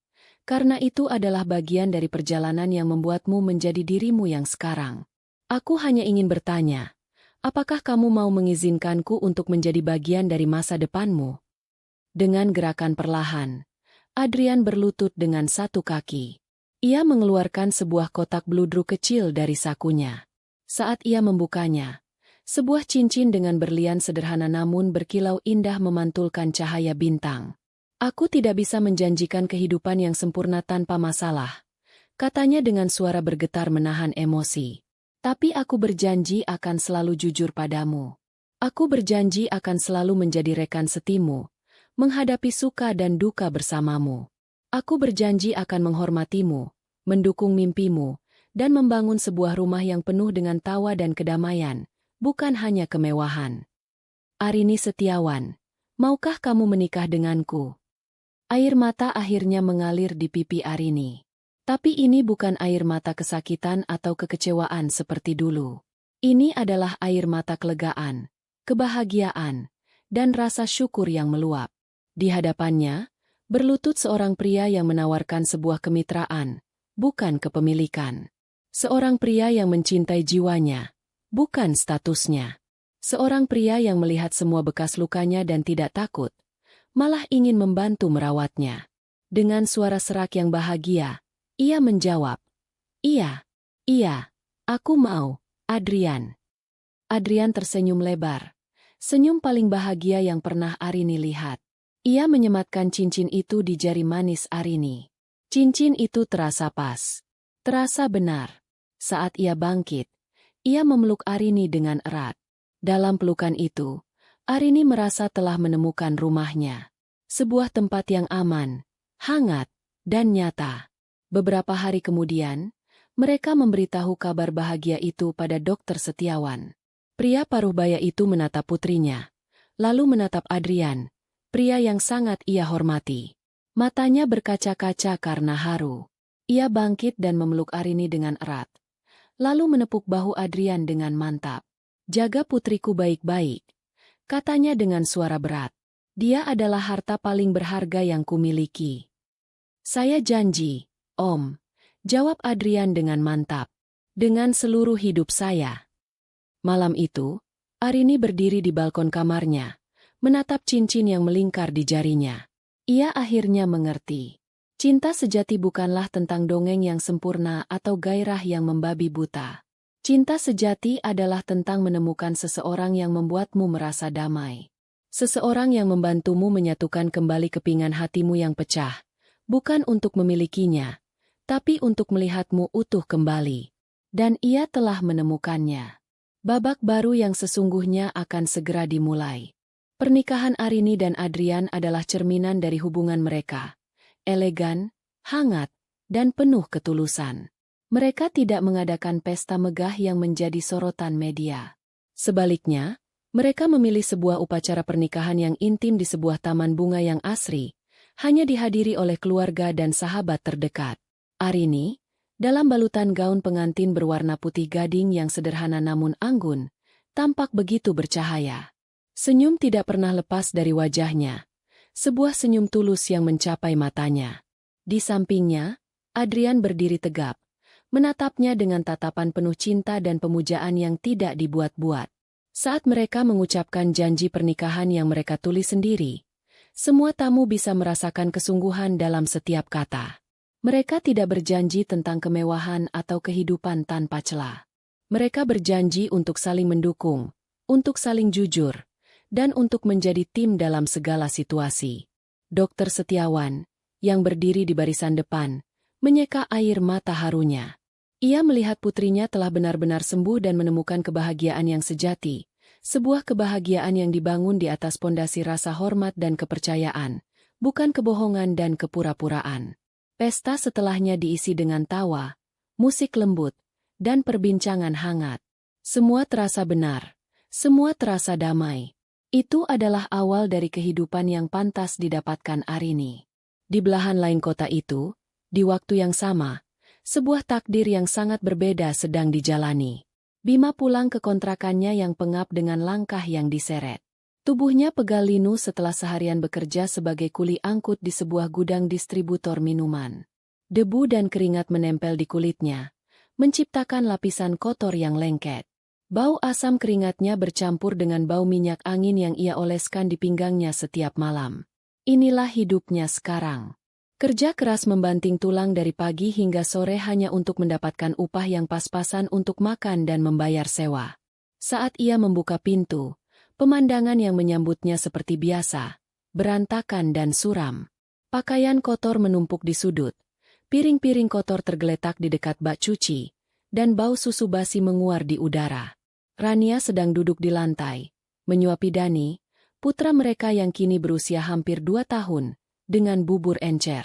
karena itu adalah bagian dari perjalanan yang membuatmu menjadi dirimu yang sekarang. Aku hanya ingin bertanya, apakah kamu mau mengizinkanku untuk menjadi bagian dari masa depanmu?" Dengan gerakan perlahan, Adrian berlutut dengan satu kaki. Ia mengeluarkan sebuah kotak bludru kecil dari sakunya. Saat ia membukanya, sebuah cincin dengan berlian sederhana namun berkilau indah memantulkan cahaya bintang. "Aku tidak bisa menjanjikan kehidupan yang sempurna tanpa masalah," katanya dengan suara bergetar menahan emosi. "Tapi aku berjanji akan selalu jujur padamu. Aku berjanji akan selalu menjadi rekan setimu, menghadapi suka dan duka bersamamu. Aku berjanji akan menghormatimu, mendukung mimpimu, dan membangun sebuah rumah yang penuh dengan tawa dan kedamaian, bukan hanya kemewahan. Arini Setiawan, maukah kamu menikah denganku?" Air mata akhirnya mengalir di pipi Arini. Tapi ini bukan air mata kesakitan atau kekecewaan seperti dulu. Ini adalah air mata kelegaan, kebahagiaan, dan rasa syukur yang meluap. Di hadapannya, berlutut seorang pria yang menawarkan sebuah kemitraan, bukan kepemilikan. Seorang pria yang mencintai jiwanya, bukan statusnya. Seorang pria yang melihat semua bekas lukanya dan tidak takut, malah ingin membantu merawatnya. Dengan suara serak yang bahagia, ia menjawab, "Iya, iya, aku mau, Adrian." Adrian tersenyum lebar, senyum paling bahagia yang pernah Arini lihat. Ia menyematkan cincin itu di jari manis Arini. Cincin itu terasa pas, terasa benar. Saat ia bangkit, ia memeluk Arini dengan erat. Dalam pelukan itu, Arini merasa telah menemukan rumahnya. Sebuah tempat yang aman, hangat, dan nyata. Beberapa hari kemudian, mereka memberitahu kabar bahagia itu pada Dokter Setiawan. Pria paruhbaya itu menatap putrinya, lalu menatap Adrian, pria yang sangat ia hormati. Matanya berkaca-kaca karena haru. Ia bangkit dan memeluk Arini dengan erat, lalu menepuk bahu Adrian dengan mantap. "Jaga putriku baik-baik," katanya dengan suara berat. "Dia adalah harta paling berharga yang kumiliki." "Saya janji, Om," jawab Adrian dengan mantap. "Dengan seluruh hidup saya." Malam itu, Arini berdiri di balkon kamarnya, menatap cincin yang melingkar di jarinya. Ia akhirnya mengerti. Cinta sejati bukanlah tentang dongeng yang sempurna atau gairah yang membabi buta. Cinta sejati adalah tentang menemukan seseorang yang membuatmu merasa damai. Seseorang yang membantumu menyatukan kembali kepingan hatimu yang pecah, bukan untuk memilikinya, tapi untuk melihatmu utuh kembali. Dan ia telah menemukannya. Babak baru yang sesungguhnya akan segera dimulai. Pernikahan Arini dan Adrian adalah cerminan dari hubungan mereka. Elegan, hangat, dan penuh ketulusan. Mereka tidak mengadakan pesta megah yang menjadi sorotan media. Sebaliknya, mereka memilih sebuah upacara pernikahan yang intim di sebuah taman bunga yang asri, hanya dihadiri oleh keluarga dan sahabat terdekat. Arini, dalam balutan gaun pengantin berwarna putih gading yang sederhana namun anggun, tampak begitu bercahaya. Senyum tidak pernah lepas dari wajahnya, sebuah senyum tulus yang mencapai matanya. Di sampingnya, Adrian berdiri tegap, menatapnya dengan tatapan penuh cinta dan pemujaan yang tidak dibuat-buat. Saat mereka mengucapkan janji pernikahan yang mereka tulis sendiri, semua tamu bisa merasakan kesungguhan dalam setiap kata. Mereka tidak berjanji tentang kemewahan atau kehidupan tanpa celah. Mereka berjanji untuk saling mendukung, untuk saling jujur, dan untuk menjadi tim dalam segala situasi. Dokter Setiawan, yang berdiri di barisan depan, menyeka air mata harunya. Ia melihat putrinya telah benar-benar sembuh dan menemukan kebahagiaan yang sejati, sebuah kebahagiaan yang dibangun di atas pondasi rasa hormat dan kepercayaan, bukan kebohongan dan kepura-puraan. Pesta setelahnya diisi dengan tawa, musik lembut, dan perbincangan hangat. Semua terasa benar, semua terasa damai. Itu adalah awal dari kehidupan yang pantas didapatkan Arini. Di belahan lain kota itu, di waktu yang sama, sebuah takdir yang sangat berbeda sedang dijalani. Bima pulang ke kontrakannya yang pengap dengan langkah yang diseret. Tubuhnya pegal linu setelah seharian bekerja sebagai kuli angkut di sebuah gudang distributor minuman. Debu dan keringat menempel di kulitnya, menciptakan lapisan kotor yang lengket. Bau asam keringatnya bercampur dengan bau minyak angin yang ia oleskan di pinggangnya setiap malam. Inilah hidupnya sekarang. Kerja keras membanting tulang dari pagi hingga sore hanya untuk mendapatkan upah yang pas-pasan untuk makan dan membayar sewa. Saat ia membuka pintu, pemandangan yang menyambutnya seperti biasa, berantakan dan suram. Pakaian kotor menumpuk di sudut, piring-piring kotor tergeletak di dekat bak cuci, dan bau susu basi menguar di udara. Rania sedang duduk di lantai, menyuapi Dani, putra mereka yang kini berusia hampir 2 tahun, dengan bubur encer.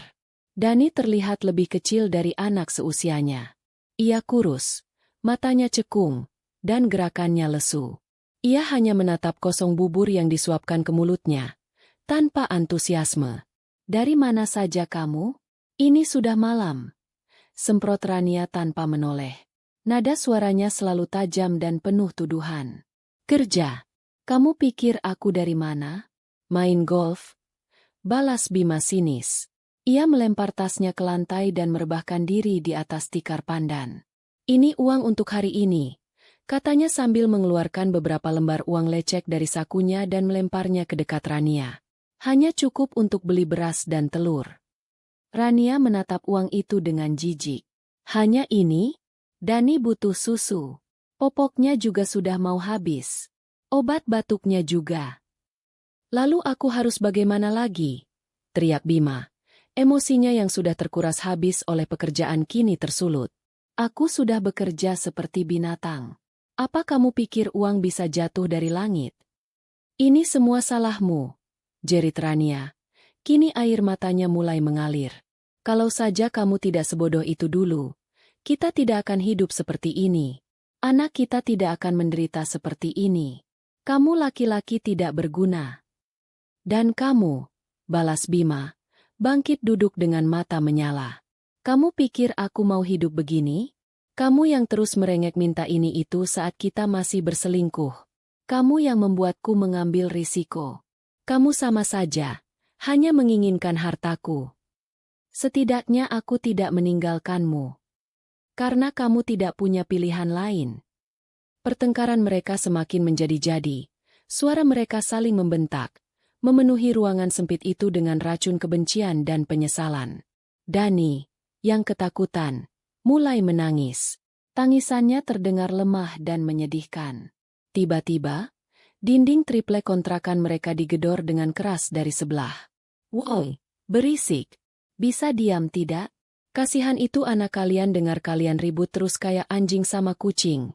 Dani terlihat lebih kecil dari anak seusianya. Ia kurus, matanya cekung, dan gerakannya lesu. Ia hanya menatap kosong bubur yang disuapkan ke mulutnya, tanpa antusiasme. "Dari mana saja kamu? Ini sudah malam," semprot Rania tanpa menoleh. Nada suaranya selalu tajam dan penuh tuduhan. "Kerja. Kamu pikir aku dari mana? Main golf?" balas Bima sinis. Ia melempar tasnya ke lantai dan merebahkan diri di atas tikar pandan. "Ini uang untuk hari ini," katanya sambil mengeluarkan beberapa lembar uang lecek dari sakunya dan melemparnya ke dekat Rania. "Hanya cukup untuk beli beras dan telur." Rania menatap uang itu dengan jijik. "Hanya ini? Dani butuh susu. Popoknya juga sudah mau habis. Obat batuknya juga. Lalu aku harus bagaimana lagi?" teriak Bima. Emosinya yang sudah terkuras habis oleh pekerjaan kini tersulut. "Aku sudah bekerja seperti binatang. Apa kamu pikir uang bisa jatuh dari langit?" "Ini semua salahmu," jerit Rania. Kini air matanya mulai mengalir. "Kalau saja kamu tidak sebodoh itu dulu, kita tidak akan hidup seperti ini. Anak kita tidak akan menderita seperti ini. Kamu laki-laki tidak berguna." "Dan kamu," balas Bima, bangkit duduk dengan mata menyala. "Kamu pikir aku mau hidup begini? Kamu yang terus merengek minta ini itu saat kita masih berselingkuh. Kamu yang membuatku mengambil risiko. Kamu sama saja, hanya menginginkan hartaku. Setidaknya aku tidak meninggalkanmu. Karena kamu tidak punya pilihan lain." Pertengkaran mereka semakin menjadi-jadi. Suara mereka saling membentak, memenuhi ruangan sempit itu dengan racun kebencian dan penyesalan. Dani, yang ketakutan, mulai menangis. Tangisannya terdengar lemah dan menyedihkan. Tiba-tiba, dinding triplek kontrakan mereka digedor dengan keras dari sebelah. "Woi, berisik. Bisa diam tidak? Kasihan itu anak kalian dengar kalian ribut terus kayak anjing sama kucing,"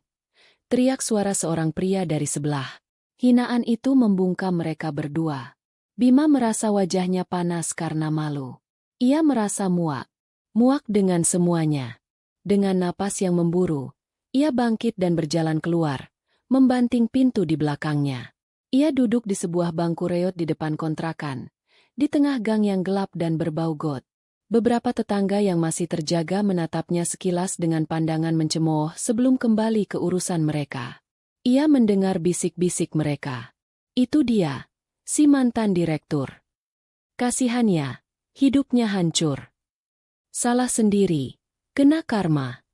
teriak suara seorang pria dari sebelah. Hinaan itu membungkam mereka berdua. Bima merasa wajahnya panas karena malu. Ia merasa muak. Muak dengan semuanya. Dengan napas yang memburu, ia bangkit dan berjalan keluar, membanting pintu di belakangnya. Ia duduk di sebuah bangku reot di depan kontrakan, di tengah gang yang gelap dan berbau got. Beberapa tetangga yang masih terjaga menatapnya sekilas dengan pandangan mencemooh sebelum kembali ke urusan mereka. Ia mendengar bisik-bisik mereka. Itu dia, si mantan direktur. Kasihannya, hidupnya hancur. Salah sendiri, kena karma.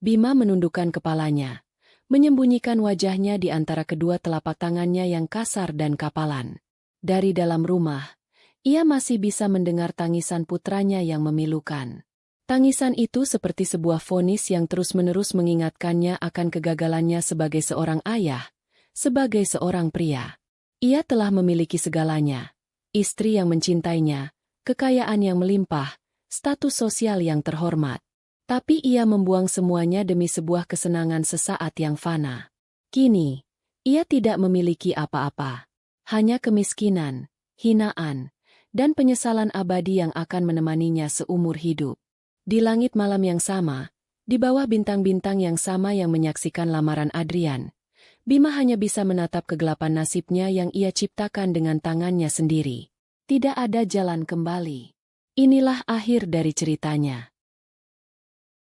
Bima menundukkan kepalanya, menyembunyikan wajahnya di antara kedua telapak tangannya yang kasar dan kapalan. Dari dalam rumah, ia masih bisa mendengar tangisan putranya yang memilukan. Tangisan itu seperti sebuah vonis yang terus-menerus mengingatkannya akan kegagalannya sebagai seorang ayah, sebagai seorang pria. Ia telah memiliki segalanya, istri yang mencintainya, kekayaan yang melimpah, status sosial yang terhormat. Tapi ia membuang semuanya demi sebuah kesenangan sesaat yang fana. Kini, ia tidak memiliki apa-apa. Hanya kemiskinan, hinaan, dan penyesalan abadi yang akan menemaninya seumur hidup. Di langit malam yang sama, di bawah bintang-bintang yang sama yang menyaksikan lamaran Adrian, Bima hanya bisa menatap kegelapan nasibnya yang ia ciptakan dengan tangannya sendiri. Tidak ada jalan kembali. Inilah akhir dari ceritanya.